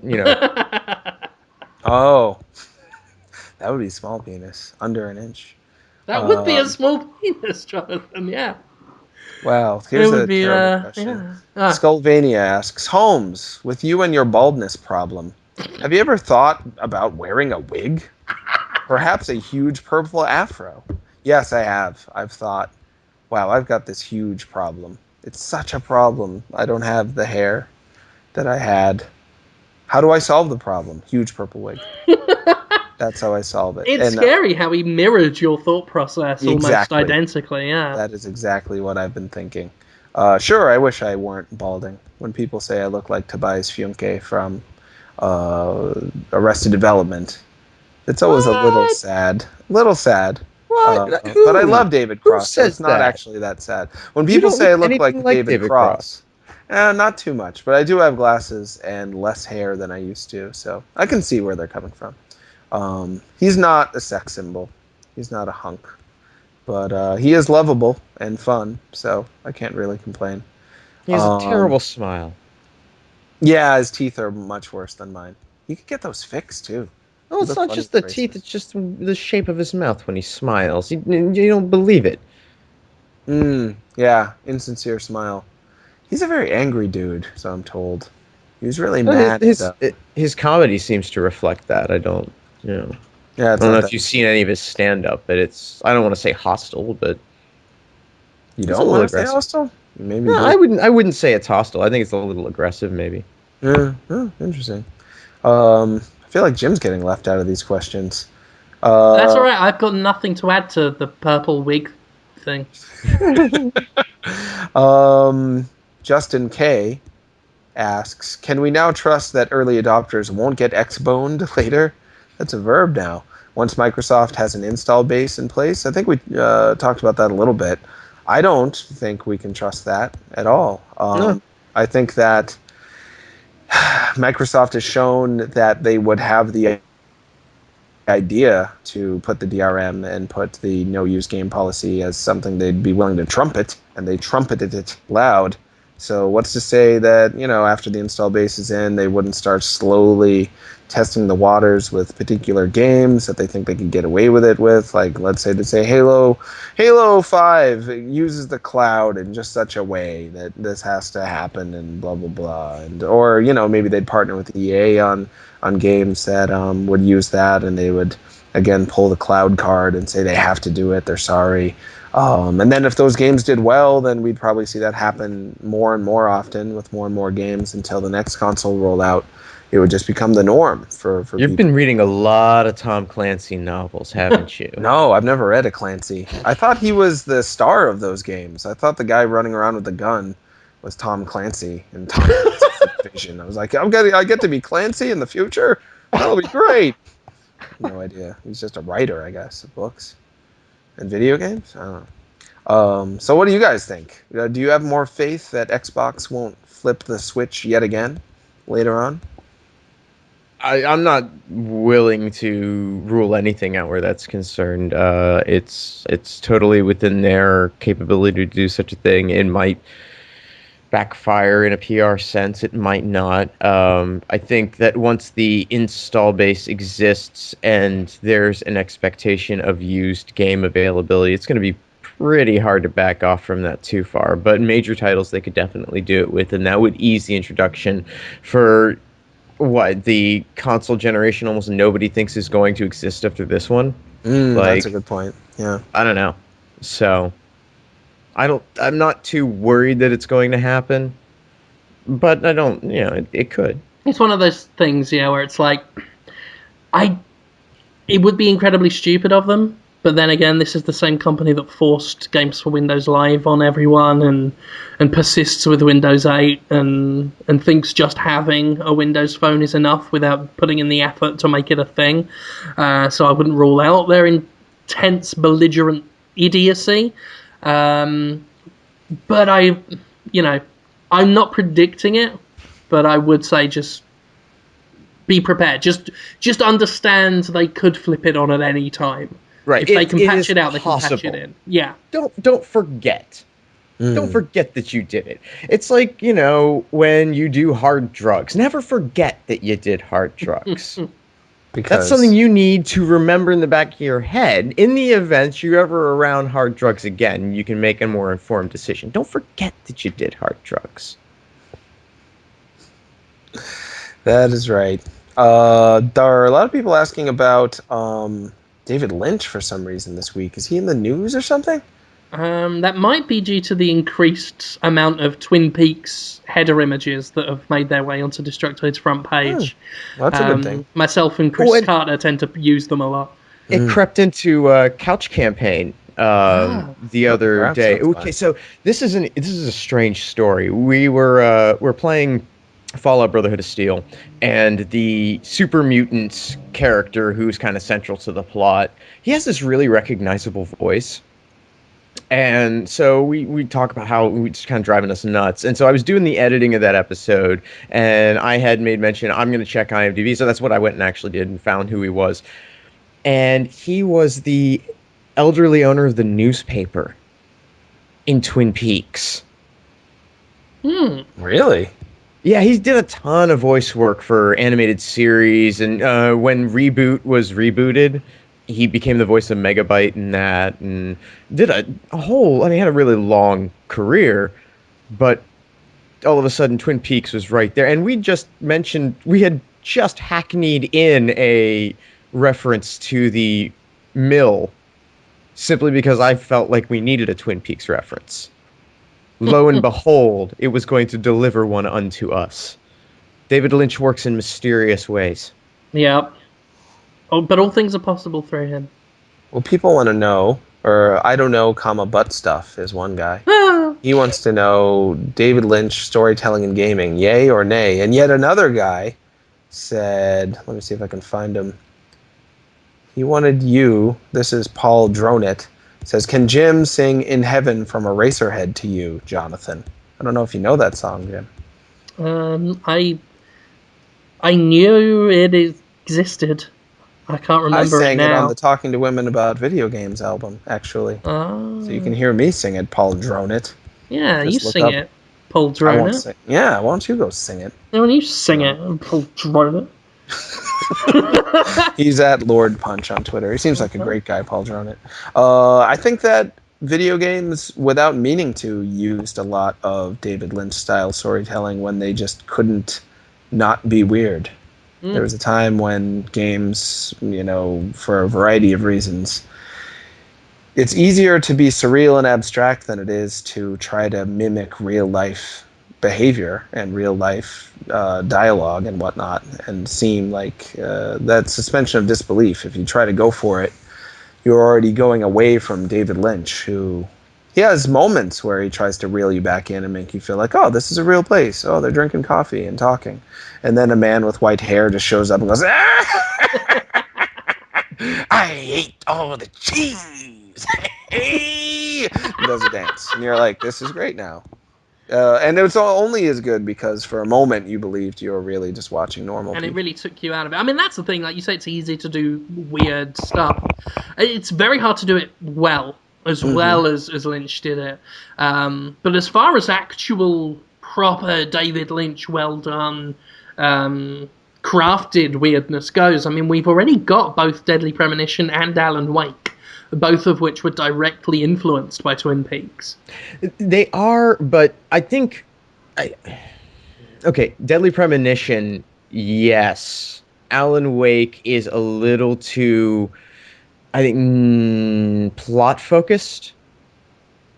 C: Oh, that would be small penis, under an inch.
B: That would be a
C: Um,
B: small penis, Jonathan, yeah.
C: Wow, here's
B: It would
C: a
B: be,
C: terrible question.
B: yeah. Ah.
C: Skullvania asks, Holmes, with you and your baldness problem, have you ever thought about wearing a wig? Perhaps a huge purple afro? Yes, I have. I've thought, wow, I've got this huge problem. It's such a problem. I don't have the hair that I had. How do I solve the problem? Huge purple wig. That's how I solve it.
B: It's scary how he mirrored your thought process almost
C: Exactly.
B: identically, yeah.
C: That is exactly what I've been thinking. Sure, I wish I weren't balding. When people say I look like Tobias Funke from Arrested Development, it's always a little
B: What?
C: sad. Little sad.
A: What?
C: But I love David Cross, so
A: says
C: it's not
A: that?
C: actually that sad. When
A: You
C: people
A: don't
C: say I
A: look
C: look like
A: anything like
C: David
A: David
C: Cross, Not too much, but I do have glasses and less hair than I used to, so I can see where they're coming from. He's not a sex symbol. He's not a hunk. But he is lovable and fun, so I can't really complain.
A: He has a terrible smile.
C: Yeah, his teeth are much worse than mine. You could get those fixed, too.
A: Oh, it's not just the teeth, it's just the shape of his mouth when he smiles. You don't believe it.
C: Yeah, insincere smile. He's a very angry dude, so I'm told. He was really mad.
A: His comedy seems to reflect that. I don't know if you've seen any of his stand-up, but I don't want to say hostile, but
C: you don't want to say hostile? Maybe.
A: No, I wouldn't say it's hostile. I think it's a little aggressive, maybe.
C: Yeah, interesting. I feel like Jim's getting left out of these questions.
B: That's all right. I've got nothing to add to the purple wig thing.
C: Justin K asks, can we now trust that early adopters won't get X-boned later? That's a verb now. Once Microsoft has an install base in place, I think we talked about that a little bit. I don't think we can trust that at all.
A: No.
C: I think that Microsoft has shown that they would have the idea to put the DRM and put the no-use game policy as something they'd be willing to trumpet, and they trumpeted it loud. So what's to say that, after the install base is in, they wouldn't start slowly testing the waters with particular games that they think they can get away with it with? Like, let's say Halo 5 uses the cloud in just such a way that this has to happen and blah, blah, blah. Or maybe they'd partner with EA on games that would use that, and they would, again, pull the cloud card and say they have to do it, they're sorry. And then if those games did well, then we'd probably see that happen more and more often with more and more games until the next console rollout. It would just become the norm for
A: You've been reading a lot of Tom Clancy novels, haven't you?
C: No, I've never read a Clancy. I thought he was the star of those games. I thought the guy running around with the gun was Tom Clancy and Tom Clancy's vision. I was like, I get to be Clancy in the future? That'll be great. No idea. He's just a writer, I guess, of books. And video games? I don't know. So what do you guys think? Do you have more faith that Xbox won't flip the switch yet again later on?
A: I'm not willing to rule anything out where that's concerned. It's totally within their capability to do such a thing. It might backfire in a PR sense. It might not. I think that once the install base exists and there's an expectation of used game availability, it's going to be pretty hard to back off from that too far. But major titles they could definitely do it with, and that would ease the introduction for the console generation almost nobody thinks is going to exist after this one.
C: That's a good point. Yeah.
A: I don't know. So I'm not too worried that it's going to happen, but I don't, it could.
B: It's one of those things, where it's like, it would be incredibly stupid of them, but then again, this is the same company that forced Games for Windows Live on everyone and persists with Windows 8 and thinks just having a Windows phone is enough without putting in the effort to make it a thing. So I wouldn't rule out their intense, belligerent idiocy. But I'm not predicting it, but I would say just be prepared. Just understand they could flip it on at any time.
A: Right.
B: If they can patch it out, they can patch it in. Yeah.
A: Don't forget. Don't forget that you did it. It's like, when you do hard drugs. Never forget that you did hard drugs. Because that's something you need to remember in the back of your head. In the event you're ever around hard drugs again, you can make a more informed decision. Don't forget that you did hard drugs.
C: That is right. There are a lot of people asking about David Lynch for some reason this week. Is he in the news or something?
B: That might be due to the increased amount of Twin Peaks header images that have made their way onto Destructoid's front page.
C: That's a good thing.
B: Myself and Chris Carter tend to use them a lot.
A: It crept into Couch Campaign the other day. Okay, so this is a strange story. We're playing Fallout Brotherhood of Steel, and the super mutant character who's kind of central to the plot, he has this really recognizable voice. And so we talk about how we just kind of driving us nuts. And so I was doing the editing of that episode, and I had made mention I'm going to check IMDb. So that's what I went and actually did and found who he was. And he was the elderly owner of the newspaper in Twin Peaks.
C: Really?
A: Yeah, he did a ton of voice work for animated series, and when Reboot was rebooted, he became the voice of Megabyte in that, and did a whole. I mean, he had a really long career, but all of a sudden, Twin Peaks was right there, and we had just hackneyed in a reference to the mill, simply because I felt like we needed a Twin Peaks reference. Lo and behold, it was going to deliver one unto us. David Lynch works in mysterious ways.
B: Yeah. Oh, but all things are possible through him.
C: Well, people want to know, or I don't know, but stuff is one guy. He wants to know David Lynch storytelling and gaming, yay or nay? And yet another guy said, let me see if I can find him. He wanted you, this is Paul Dronit, says, can Jim sing In Heaven from Eraserhead to you, Jonathan? I don't know if you know that song, Jim.
B: I knew it existed. I can't remember
C: I sang
B: it now.
C: it on the Talking to Women About Video Games album, actually.
B: Oh.
C: So you can hear me sing it, Paul Dronit.
B: Yeah,
C: Just
B: you
C: look
B: sing
C: up-
B: it, Paul
C: I won't
B: Drona.
C: sing. Yeah, why don't you go sing it?
B: Yeah, when you sing it, Paul Drona.
C: He's at Lord Punch on Twitter. He seems like a great guy, Paul Dronit. I think that video games, without meaning to, used a lot of David Lynch style storytelling when they just couldn't not be weird. There was a time when games, for a variety of reasons, it's easier to be surreal and abstract than it is to try to mimic real life behavior and real life dialogue and whatnot, and seem like that suspension of disbelief. If you try to go for it, you're already going away from David Lynch, who he has moments where he tries to reel you back in and make you feel like, oh, this is a real place. Oh, they're drinking coffee and talking. And then a man with white hair just shows up and goes, ah! I ate all the cheese. Hey! He does a dance. And you're like, this is great now. And it's only as good because for a moment you believed you were really just watching normal
B: And
C: people.
B: it really took you out of it. I mean, that's the thing. Like you say, it's easy to do weird stuff. It's very hard to do it well as Lynch did it. But as far as actual proper David Lynch, well done, crafted weirdness goes, I mean, we've already got both Deadly Premonition and Alan Wake, both of which were directly influenced by Twin Peaks.
A: They are, but I think... Okay, Deadly Premonition, yes. Alan Wake is a little too, I think, plot-focused,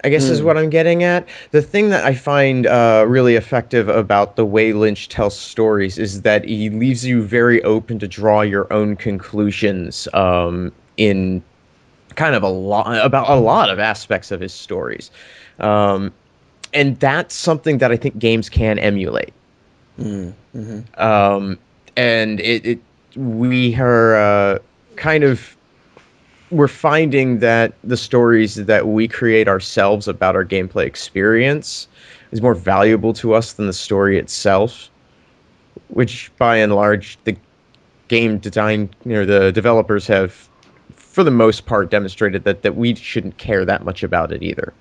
A: I guess is what I'm getting at. The thing that I find really effective about the way Lynch tells stories is that he leaves you very open to draw your own conclusions in kind of about a lot of aspects of his stories. And that's something that I think games can emulate. And we are we're finding that the stories that we create ourselves about our gameplay experience is more valuable to us than the story itself, which by and large the game design, the developers have for the most part demonstrated that we shouldn't care that much about it either.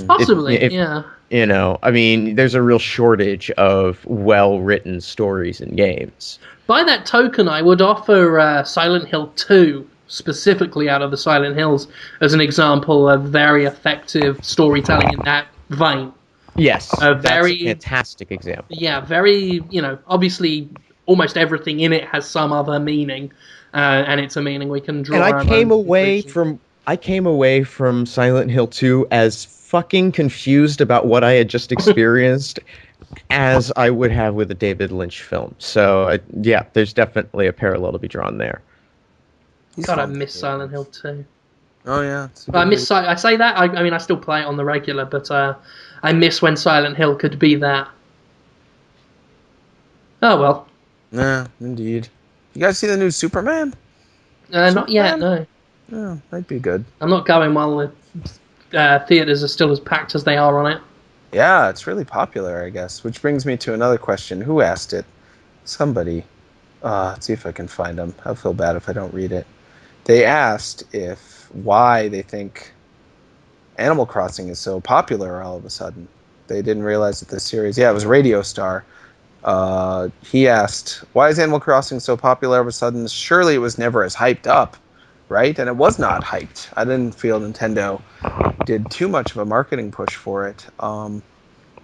B: Possibly,
A: yeah. I mean, there's a real shortage of well-written stories in games.
B: By that token, I would offer Silent Hill 2, specifically out of the Silent Hills, as an example of very effective storytelling in that vein.
A: Yes,
B: that's
A: a fantastic example.
B: Yeah, very, obviously almost everything in it has some other meaning, and it's a meaning we can draw.
A: And I came away from Silent Hill 2 as fucking confused about what I had just experienced as I would have with a David Lynch film. So, yeah, there's definitely a parallel to be drawn there.
B: God, I miss Silent Hill 2.
C: Oh, yeah.
B: I say that, I mean, I still play it on the regular, but I miss when Silent Hill could be that. Oh, well.
C: Yeah, indeed. You guys see the new Superman?
B: Not yet, no.
C: Yeah, might be good.
B: I'm not going while the theaters are still as packed as they are on it.
C: Yeah, it's really popular, I guess. Which brings me to another question. Who asked it? Somebody. Let's see if I can find them. I'll feel bad if I don't read it. They asked why they think Animal Crossing is so popular all of a sudden. They didn't realize that this series... Yeah, it was Radio Star. He asked, why is Animal Crossing so popular all of a sudden? Surely it was never as hyped up, right? And it was not hyped. I didn't feel Nintendo did too much of a marketing push for it.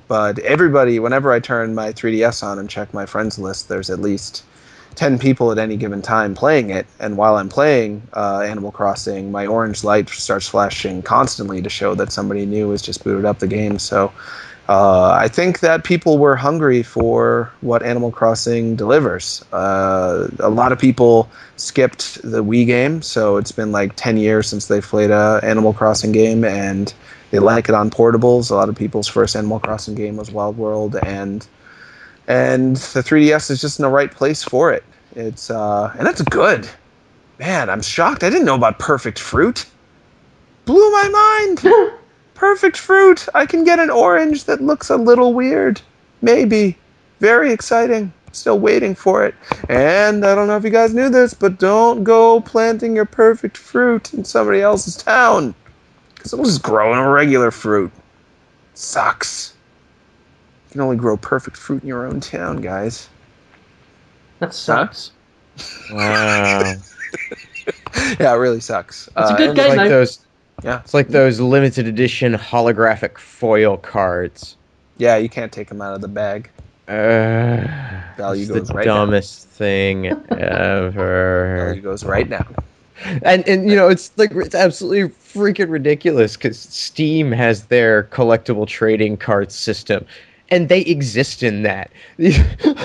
C: But everybody, whenever I turn my 3DS on and check my friends list, there's at least 10 people at any given time playing it. And while I'm playing Animal Crossing, my orange light starts flashing constantly to show that somebody new has just booted up the game. So I think that people were hungry for what Animal Crossing delivers. A lot of people skipped the Wii game, so it's been like 10 years since they've played a Animal Crossing game, and they like it on portables. A lot of people's first Animal Crossing game was Wild World, and the 3DS is just in the right place for it. It's and it's good. Man, I'm shocked. I didn't know about Perfect Fruit. Blew my mind. Perfect Fruit. I can get an orange that looks a little weird. Maybe. Very exciting. Still waiting for it. And I don't know if you guys knew this, but don't go planting your Perfect Fruit in somebody else's town. Because it'll just grow in a regular fruit. Sucks. You can only grow Perfect Fruit in your own town, guys.
B: That sucks.
A: Wow.
C: Yeah, it really sucks.
B: It's a good
A: It's
B: game,
A: like
B: though.
A: those.
C: Yeah.
A: It's like those limited edition holographic foil cards.
C: Yeah, you can't take them out of the bag. Value
A: It's
C: goes
A: the
C: right down.
A: dumbest thing ever.
C: Value goes right down.
A: And you know, it's like it's absolutely freaking ridiculous because Steam has their collectible trading card system, and they exist in that.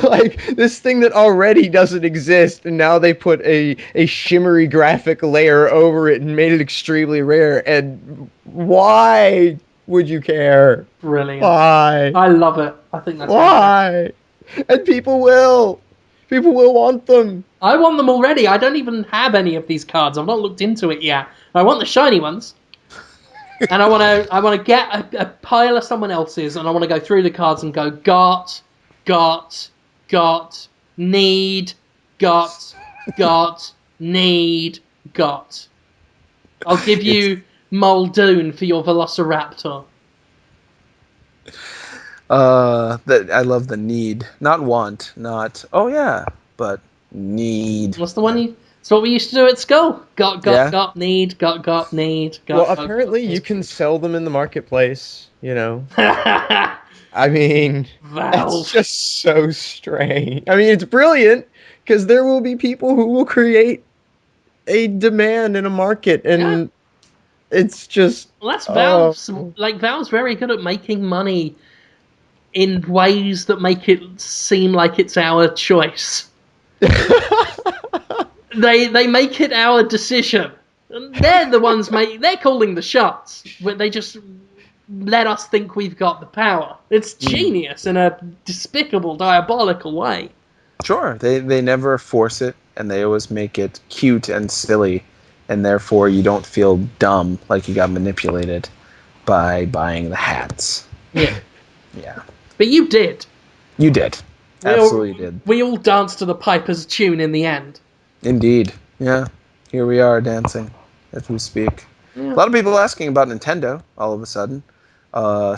A: Like this thing that already doesn't exist, and now they put a shimmery graphic layer over it and made it extremely rare. And why would you care?
B: Brilliant.
A: Why?
B: I love it. I think that's fantastic.
A: Why? And people will. People will want them.
B: I want them already. I don't even have any of these cards. I've not looked into it yet. I want the shiny ones. And I want to get a pile of someone else's, and I want to go through the cards and go got, need, need, got. I'll give you Muldoon for your Velociraptor.
C: I love the need, not want, not oh yeah, but need.
B: What's the one you? It's what we used to do at school. Got, need, need,
A: Well, apparently you can sell them in the marketplace, you know. I mean,
B: Valve.
A: it's just so strange. I mean, it's brilliant because there will be people who will create a demand in a market, and it's just...
B: Well, that's Valve's. Like, Valve's very good at making money in ways that make it seem like it's our choice. They make it our decision. They're the ones they're calling the shots. They just let us think we've got the power. It's genius in a despicable, diabolical way.
C: Sure, they never force it, and they always make it cute and silly, and therefore you don't feel dumb like you got manipulated by buying the hats.
B: Yeah.
C: Yeah.
B: But you did.
C: You did. Absolutely did.
B: We all danced to the Piper's tune in the end.
C: Indeed. Yeah. Here we are dancing as we speak.
B: Yeah.
C: A lot of people asking about Nintendo all of a sudden.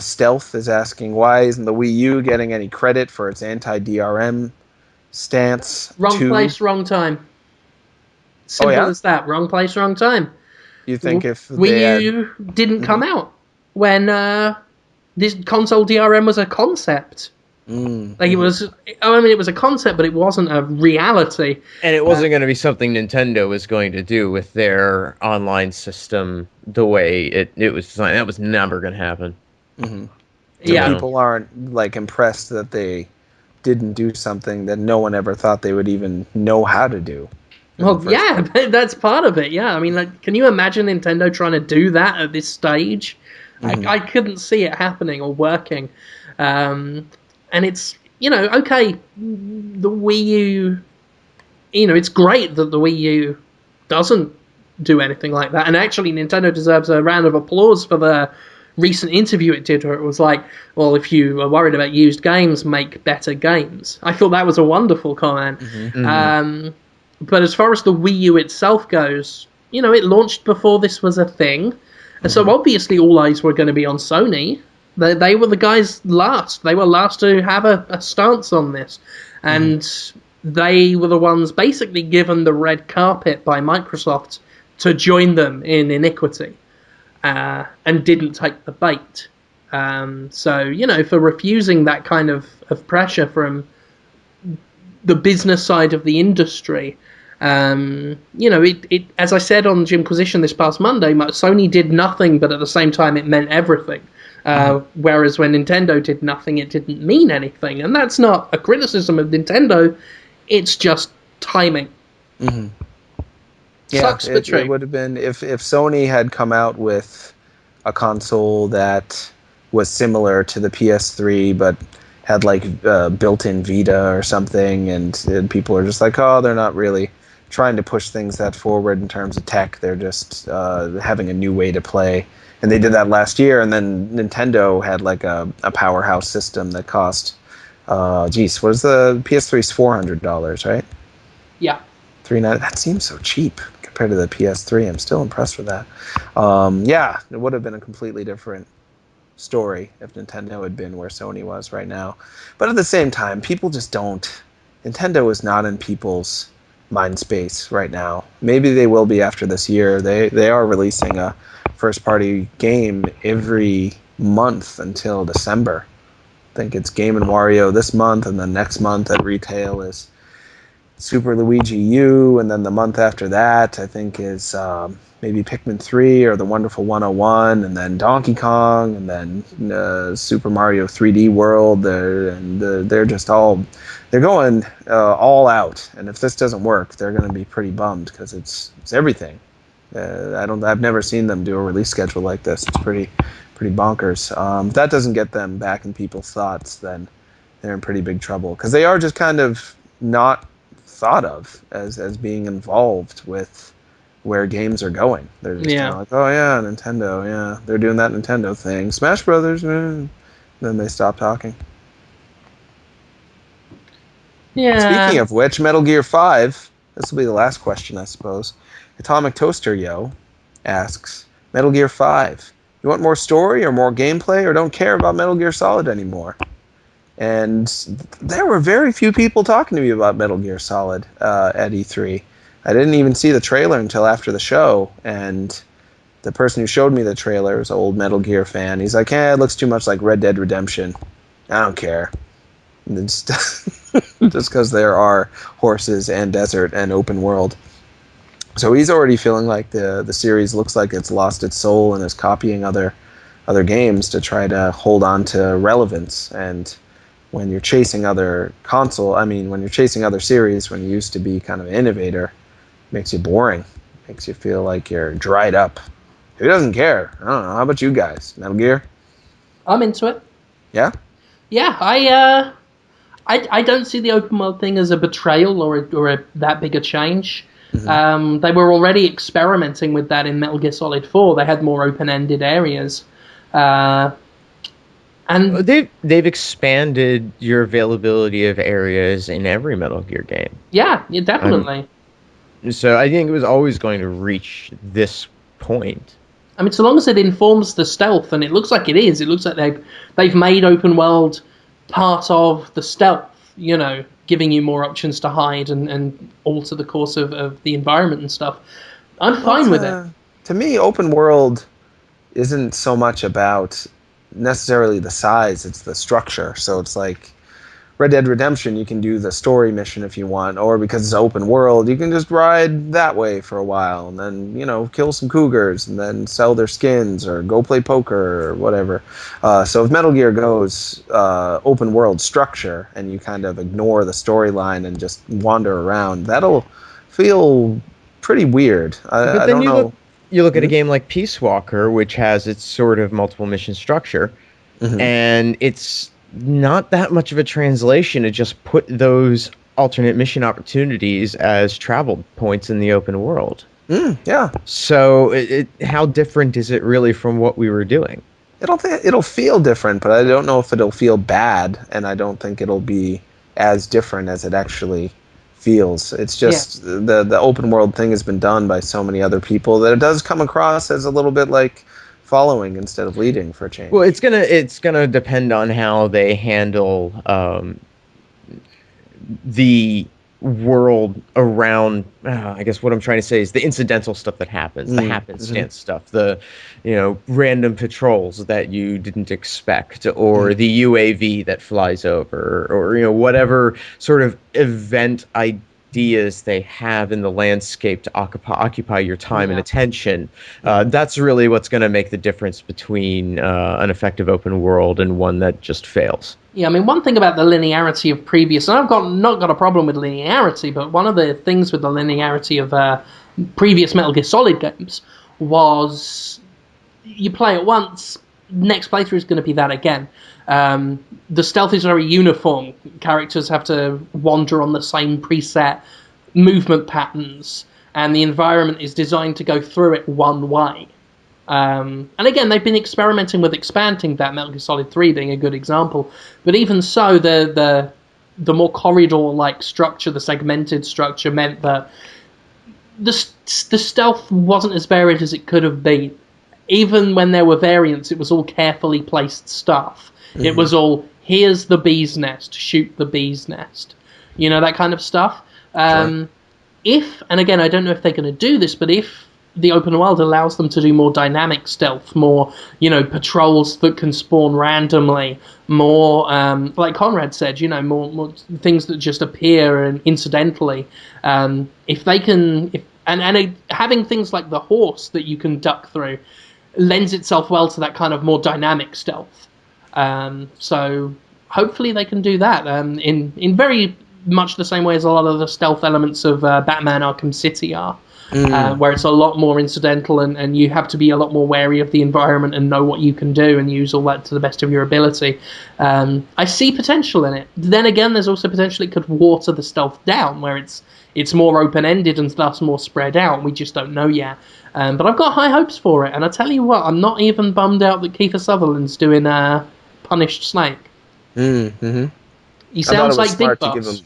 C: Stealth is asking, why isn't the Wii U getting any credit for its anti-DRM stance?
B: Wrong place, wrong time. Simple as that. Wrong place, wrong time.
C: You think if
B: Wii U didn't come out when this console DRM was a concept. Like it was, I mean, it was a concept, but it wasn't a reality.
A: And it wasn't going to be something Nintendo was going to do with their online system the way it was designed. That was never going to happen.
C: Mm-hmm.
B: Yeah,
C: people aren't like impressed that they didn't do something that no one ever thought they would even know how to do.
B: Well, yeah, that's part of it. Yeah, I mean, like, can you imagine Nintendo trying to do that at this stage? I couldn't see it happening or working. And it's, you know, okay, the Wii U, you know, it's great that the Wii U doesn't do anything like that. And actually, Nintendo deserves a round of applause for the recent interview it did, where it was like, well, if you are worried about used games, make better games. I thought that was a wonderful comment. But as far as the Wii U itself goes, you know, it launched before this was a thing. And so obviously all eyes were going to be on Sony. They were the guys last. They were last to have a stance on this. And they were the ones basically given the red carpet by Microsoft to join them in iniquity. And didn't take the bait. So, you know, for refusing that kind of pressure from the business side of the industry, you know, it as I said on Jimquisition this past Monday, Sony did nothing, but at the same time it meant everything. Whereas when Nintendo did nothing, it didn't mean anything. And that's not a criticism of Nintendo, it's just timing.
C: Yeah,
B: Sucks, but true.
C: It would have been if Sony had come out with a console that was similar to the PS3, but had like built-in Vita or something, and people are just like, oh, they're not really trying to push things that forward in terms of tech. They're just having a new way to play. And they did that last year, and then Nintendo had like a powerhouse system that cost, what is the PS3's $400, right?
B: Yeah.
C: $390. That seems so cheap compared to the PS3. I'm still impressed with that. Yeah, it would have been a completely different story if Nintendo had been where Sony was right now. But at the same time, people just don't. Nintendo is not in people's mind space right now. Maybe they will be after this year. They are releasing a first-party game every month until December. I think it's Game & Wario this month, and then next month at retail is Super Luigi U, and then the month after that, I think, is maybe Pikmin 3 or The Wonderful 101, and then Donkey Kong, and then Super Mario 3D World. They're just all... They're going all out, and if this doesn't work, they're going to be pretty bummed, because it's everything. I've never seen them do a release schedule like this. It's pretty bonkers. If that doesn't get them back in people's thoughts, then they're in pretty big trouble, because they are just kind of not thought of as being involved with where games are going. They're just kind of like, oh yeah, Nintendo, yeah, they're doing that Nintendo thing. Smash Brothers, then they stop talking.
B: Yeah.
C: Speaking of which, Metal Gear 5, this will be the last question, I suppose. Atomic Toaster Yo asks, Metal Gear 5, you want more story or more gameplay, or don't care about Metal Gear Solid anymore? And there were very few people talking to me about Metal Gear Solid at E3. I didn't even see the trailer until after the show, and the person who showed me the trailer was an old Metal Gear fan. He's like, it looks too much like Red Dead Redemption. I don't care. Just because there are horses and desert and open world. So he's already feeling like the series looks like it's lost its soul and is copying other games to try to hold on to relevance. And when you're chasing other when you're chasing other series, when you used to be kind of an innovator, it makes you boring. It makes you feel like you're dried up. Who doesn't care? I don't know. How about you guys? Metal Gear?
B: I'm into it.
C: Yeah?
B: Yeah, I don't see the open world thing as a betrayal or that big a change. They were already experimenting with that in Metal Gear Solid 4. They had more open-ended areas. And
A: they've expanded your availability of areas in every Metal Gear game.
B: Yeah, definitely.
A: So I think it was always going to reach this point.
B: I mean, so long as it informs the stealth, and it looks like it is. It looks like they've made open world part of the stealth, you know, giving you more options to hide and alter the course of the environment and stuff. I'm fine with it.
C: To me, open world isn't so much about necessarily the size, it's the structure. So it's like Red Dead Redemption, you can do the story mission if you want, or because it's open world, you can just ride that way for a while and then, you know, kill some cougars and then sell their skins or go play poker or whatever. So if Metal Gear goes open world structure and you kind of ignore the storyline and just wander around, that'll feel pretty weird. I don't know.
A: You look at a game like Peace Walker, which has its sort of multiple mission structure, and it's not that much of a translation to just put those alternate mission opportunities as travel points in the open world.
C: Yeah.
A: So, how different is it really from what we were doing?
C: It'll feel different, but I don't know if it'll feel bad, and I don't think it'll be as different as it actually feels. It's
B: Yeah.
C: just the open world thing has been done by so many other people that it does come across as a little bit like following instead of leading for a
A: Well,
C: change.
A: it's gonna depend on how they handle the world around. I guess what I'm trying to say is the incidental stuff that happens, the
C: Mm-hmm.
A: happenstance stuff, the random patrols that you didn't expect, or
C: Mm-hmm.
A: the UAV that flies over, or whatever sort of event ideas they have in the landscape to occupy your time and
B: Yeah.
A: attention.
C: Mm-hmm.
A: That's really what's going to make the difference between an effective open world and one that just fails.
B: Yeah, I mean, one thing about the linearity of previous, and I've not got a problem with linearity, but one of the things with the linearity of previous Metal Gear Solid games was you play it once, next playthrough is going to be that again. The stealth is very uniform. Characters have to wander on the same preset movement patterns, and the environment is designed to go through it one way. And again, they've been experimenting with expanding that, Metal Gear Solid 3 being a good example. But even so, the more corridor-like structure, the segmented structure, meant that the stealth wasn't as varied as it could have been. Even when there were variants, it was all carefully placed stuff. It
C: Mm-hmm.
B: was all, here's the bee's nest, shoot the bee's nest. You know, that kind of stuff.
C: Sure.
B: If, and again, I don't know if they're going to do this, but if the open world allows them to do more dynamic stealth, more, patrols that can spawn randomly, more, like Conrad said, more things that just appear and incidentally. If they can, having things like the horse that you can duck through lends itself well to that kind of more dynamic stealth. So hopefully they can do that in very much the same way as a lot of the stealth elements of Batman Arkham City are.
C: Mm.
B: Where it's a lot more incidental and you have to be a lot more wary of the environment and know what you can do and use all that to the best of your ability. I see potential in it. Then again, there's also potential it could water the stealth down, where it's more open-ended and thus more spread out. We just don't know yet. But I've got high hopes for it, and I tell you what, I'm not even bummed out that Kiefer Sutherland's doing Punished Snake.
C: Mm-hmm.
B: He
C: I thought it
B: sounds
C: was
B: like Big
C: smart to give
B: Boss.
C: him.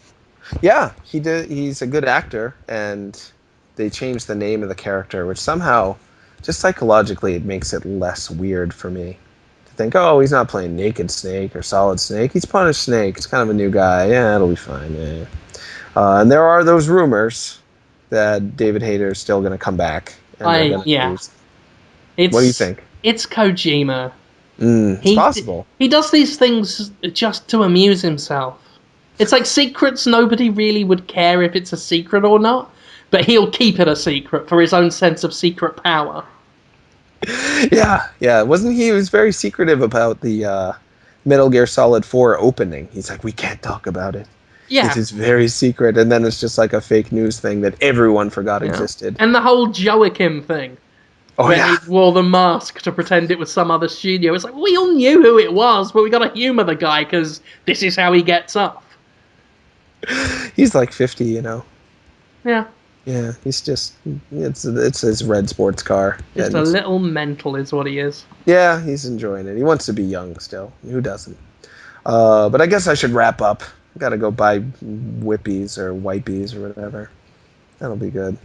C: Yeah, he did. He's a good actor, and they changed the name of the character, which somehow, just psychologically, it makes it less weird for me to think, oh, he's not playing Naked Snake or Solid Snake. He's Punished Snake. It's kind of a new guy. Yeah, it'll be fine. Yeah. And there are those rumors that David Hayter is still going to come back, and they're going to
B: Yeah,
C: use. What do you
B: it's
C: think?
B: it's Kojima.
C: It's
B: He
C: possible.
B: he does these things just to amuse himself. It's like secrets. Nobody really would care if it's a secret or not, but he'll keep it a secret for his own sense of secret power.
C: Yeah, yeah. Wasn't he? He was very secretive about the Metal Gear Solid 4 opening. He's like, we can't talk about it. It
B: Yeah,
C: is very secret, and then it's just like a fake news thing that everyone forgot
B: yeah.
C: existed.
B: And the whole Joachim thing,
C: Oh
B: where
C: yeah,
B: he wore the mask to pretend it was some other studio. It's like we all knew who it was, but we got to humor the guy because this is how he gets off.
C: he's like 50, you know.
B: Yeah,
C: Yeah, he's just it's his red sports car.
B: just a little mental is what he is.
C: Yeah, he's enjoying it. He wants to be young still. Who doesn't? But I guess I should wrap up. Got to go buy Whippies or Wipies or whatever. That'll be good.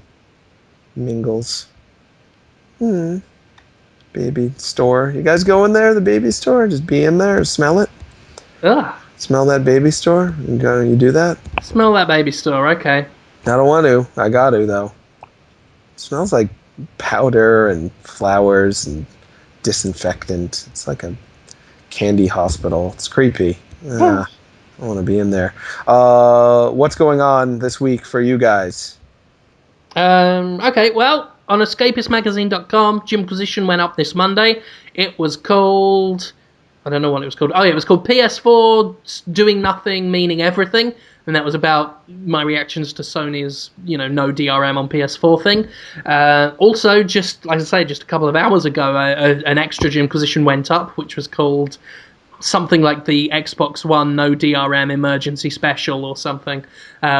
C: Mingles. Baby store. You guys go in there, the baby store? Just be in there, smell it.
B: Ugh,
C: Smell that baby store. You do that?
B: smell that baby store. Okay.
C: I don't want to. I got to though. It smells like powder and flowers and disinfectant. It's like a candy hospital. It's creepy. I want to be in there. What's going on this week for you guys?
B: Okay, well, on escapistmagazine.com, Jimquisition went up this Monday. It was called... I don't know what it was called. Oh, yeah, it was called PS4 Doing Nothing, Meaning Everything. And that was about my reactions to Sony's, no DRM on PS4 thing. Also, just, like I say, just a couple of hours ago, an extra Jimquisition went up, which was called something like the Xbox One No DRM Emergency Special or something,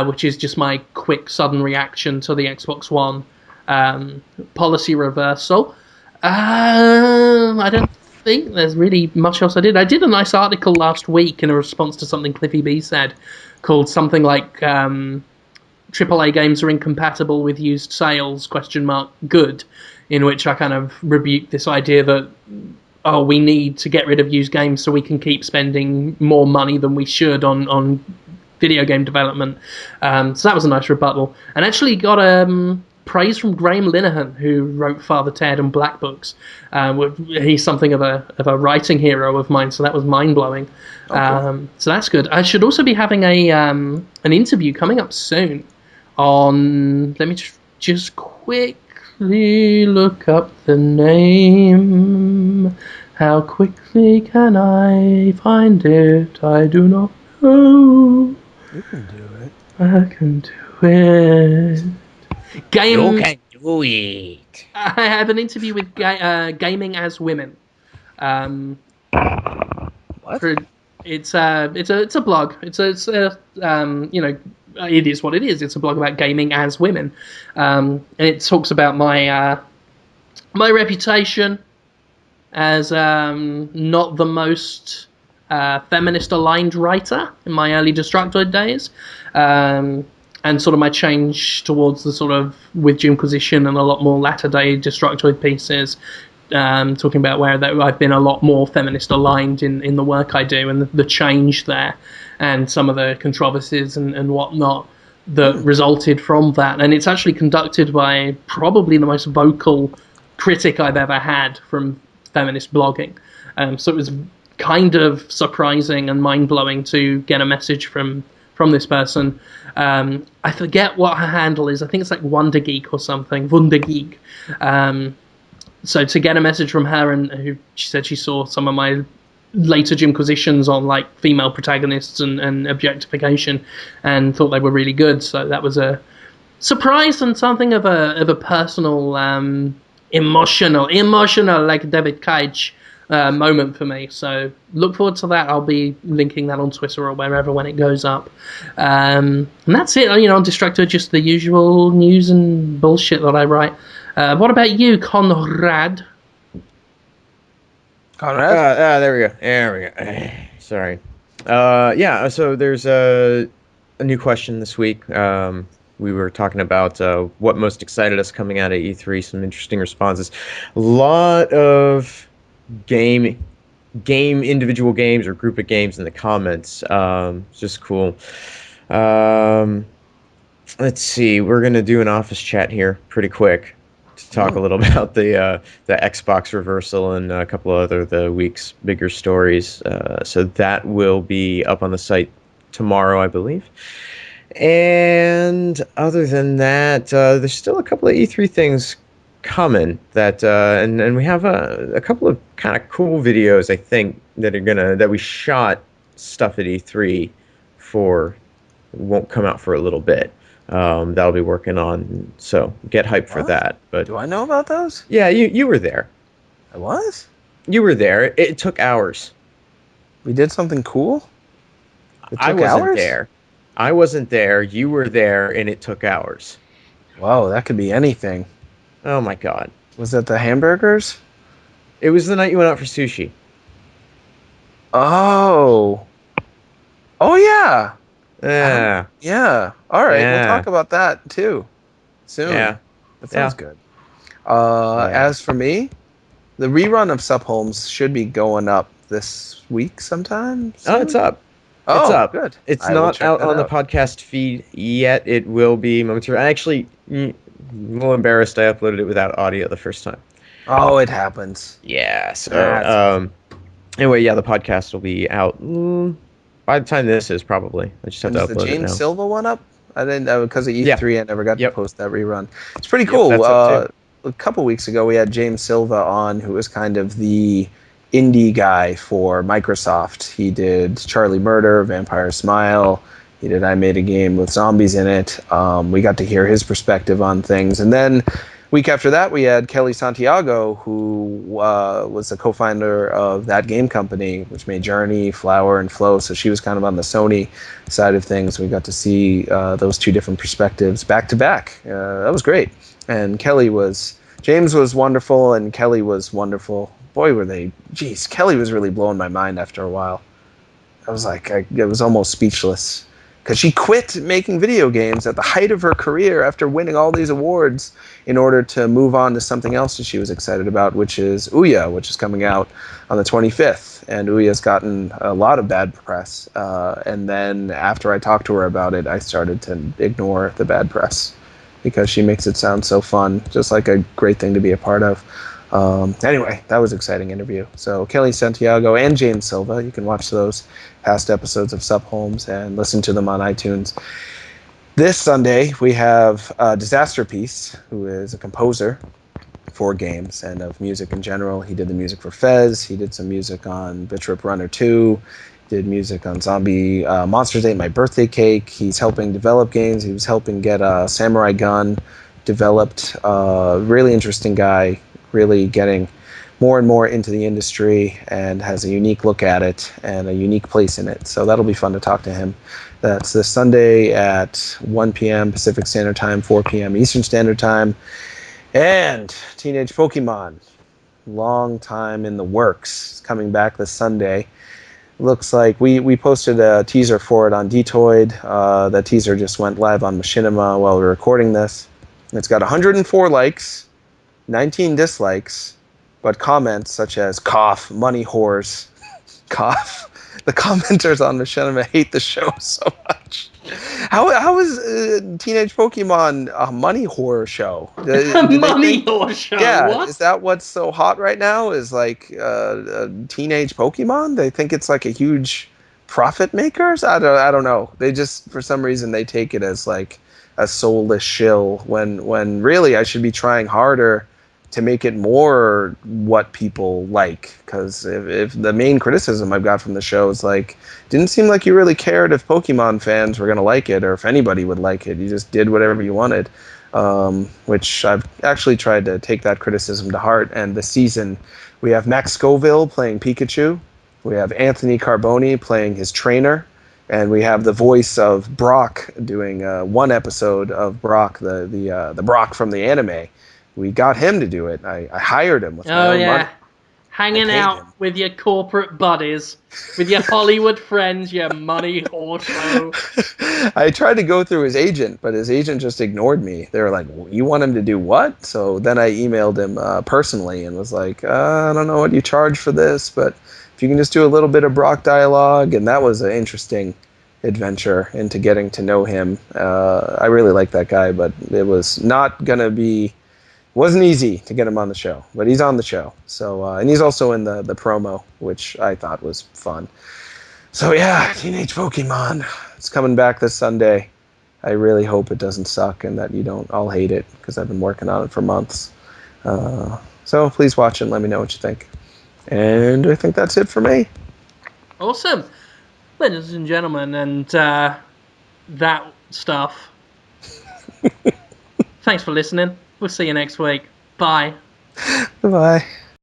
B: which is just my quick, sudden reaction to the Xbox One policy reversal. I don't think there's really much else I did. I did a nice article last week in a response to something Cliffy B said, called something like AAA games are incompatible with used sales, good, in which I kind of rebuked this idea that, oh, we need to get rid of used games so we can keep spending more money than we should on video game development. So that was a nice rebuttal. And actually got praise from Graham Linehan, who wrote Father Ted and Black Books. He's something of a writing hero of mine, so that was mind-blowing. Okay. So that's good. I should also be having an interview coming up soon on... Let me just quickly look up the name. How quickly can I find it? I do not know.
C: You can do it.
B: I can do it.
A: You can do it.
B: I have an interview with Gaming as Women.
C: What?
B: It's a blog. It is what it is. It's a blog about gaming as women, and it talks about my reputation as not the most feminist aligned writer in my early Destructoid days. And sort of my change towards the sort of with Jimquisition and a lot more latter-day Destructoid pieces, talking about where I've been a lot more feminist aligned in the work I do, and the change there, and some of the controversies and whatnot that resulted from that. And it's actually conducted by probably the most vocal critic I've ever had from feminist blogging. So it was kind of surprising and mind-blowing to get a message from this person. I forget what her handle is. I think it's like Wondergeek or something. Wundergeek. So to get a message from her, and who she said she saw some of my later Jimquisitions on like female protagonists and objectification, and thought they were really good. So that was a surprise and something of a personal, emotional like David Cage moment for me. So look forward to that. I'll be linking that on Twitter or wherever when it goes up. And that's it. On Destructoid, just the usual news and bullshit that I write. What about you, Conrad?
A: There we go. Sorry. Yeah, so there's a new question this week. We were talking about what most excited us coming out of E3, some interesting responses. A lot of individual games or group of games in the comments. It's just cool. Let's see. We're going to do an office chat here pretty quick to talk a little about the Xbox reversal and a couple of the week's bigger stories. So that will be up on the site tomorrow, I believe. And other than that, there's still a couple of E3 things coming that and we have a couple of kind of cool videos, I think, that we shot stuff at E3 won't come out for a little bit. That'll be working on, so get hyped for that. But
C: do I know about those?
A: Yeah, you were there.
C: I was?
A: You were there. It took hours.
C: We did something cool?
A: I wasn't there. I wasn't there. You were there, and it took hours.
C: Wow, that could be anything.
A: Oh my god.
C: Was that the hamburgers?
A: It was the night you went out for sushi.
C: Oh. Oh, yeah.
A: Yeah.
C: Yeah. All right.
A: Yeah.
C: We'll talk about that, too, soon.
A: Yeah.
C: That sounds good. As for me, the rerun of Sup Holmes should be going up this week sometime. Soon?
A: Oh, it's up.
C: Oh,
A: it's up.
C: Good.
A: It's not out on the podcast feed yet. It will be momentarily. I actually, I'm a little embarrassed. I uploaded it without audio the first time.
C: Oh, it happens.
A: Yeah. So, anyway, yeah, the podcast will be out by the time this is probably. I just have to upload it now.
C: Is the James Silva one up? I didn't, because of E3, I never got to post that rerun. It's pretty cool.
A: That's up too.
C: A couple weeks ago, we had James Silva on, who was kind of the indie guy for Microsoft. He did Charlie Murder, Vampire Smile. He did I Made a Game with Zombies in it. We got to hear his perspective on things. And then Week after that, we had Kelly Santiago, who was the co-founder of That Game Company, which made Journey, Flower, and Flow. So she was kind of on the Sony side of things. We got to see those two different perspectives back to back. That was great. And James was wonderful, and Kelly was wonderful. Boy, were they! Geez, Kelly was really blowing my mind after a while. I was like, I was almost speechless. Because she quit making video games at the height of her career after winning all these awards in order to move on to something else that she was excited about, which is Ouya, which is coming out on the 25th. And Ouya's gotten a lot of bad press. And then after I talked to her about it, I started to ignore the bad press because she makes it sound so fun, just like a great thing to be a part of. Anyway, that was an exciting interview. So Kelly Santiago and James Silva, you can watch those past episodes of Sub Holmes and listen to them on iTunes. This Sunday, we have Disaster Piece, who is a composer for games and of music in general. He did the music for Fez. He did some music on Bitch Rip Runner 2. Did music on Zombie Monsters Ate My Birthday Cake. He's helping develop games. He was helping get Samurai Gun developed. Really interesting guy. Really getting more and more into the industry and has a unique look at it and a unique place in it. So that'll be fun to talk to him. That's this Sunday at 1 p.m. Pacific Standard Time, 4 p.m. Eastern Standard Time. And Teenage Pokemon, long time in the works. It's coming back this Sunday. Looks like we posted a teaser for it on Podtoid. That teaser just went live on Machinima while we were recording this. It's got 104 likes, 19 dislikes, but comments such as cough, money whores, cough. The commenters on Machinima hate the show so much. How is Teenage Pokemon a money whore show?
B: Money whore show?
C: Yeah,
B: what?
C: is that what's so hot right now? Is like teenage Pokemon? They think it's like a huge profit makers? I don't know. They just, for some reason, they take it as like a soulless shill when really I should be trying harder to make it more what people like. Because if the main criticism I've got from the show is like, didn't seem like you really cared if Pokemon fans were going to like it or if anybody would like it. You just did whatever you wanted. Which I've actually tried to take that criticism to heart. And this season, we have Max Scoville playing Pikachu. We have Anthony Carboni playing his trainer. And we have the voice of Brock doing one episode of Brock, the Brock from the anime. We got him to do it. I hired him with my own money.
B: Hanging out with your corporate buddies, with your Hollywood friends, your money horseshoe.
C: I tried to go through his agent, but his agent just ignored me. They were like, you want him to do what? So then I emailed him personally and was like, I don't know what you charge for this, but if you can just do a little bit of Brock dialogue. And that was an interesting adventure into getting to know him. I really like that guy, but it was not going to be... Wasn't easy to get him on the show, but he's on the show. So, and he's also in the promo, which I thought was fun. So yeah, Teenage Pokemon. It's coming back this Sunday. I really hope it doesn't suck and that you don't all hate it, because I've been working on it for months. So please watch it and let me know what you think. And I think that's it for me.
B: Awesome. Ladies and gentlemen, and that stuff. Thanks for listening. We'll see you next week. Bye.
C: Bye-bye.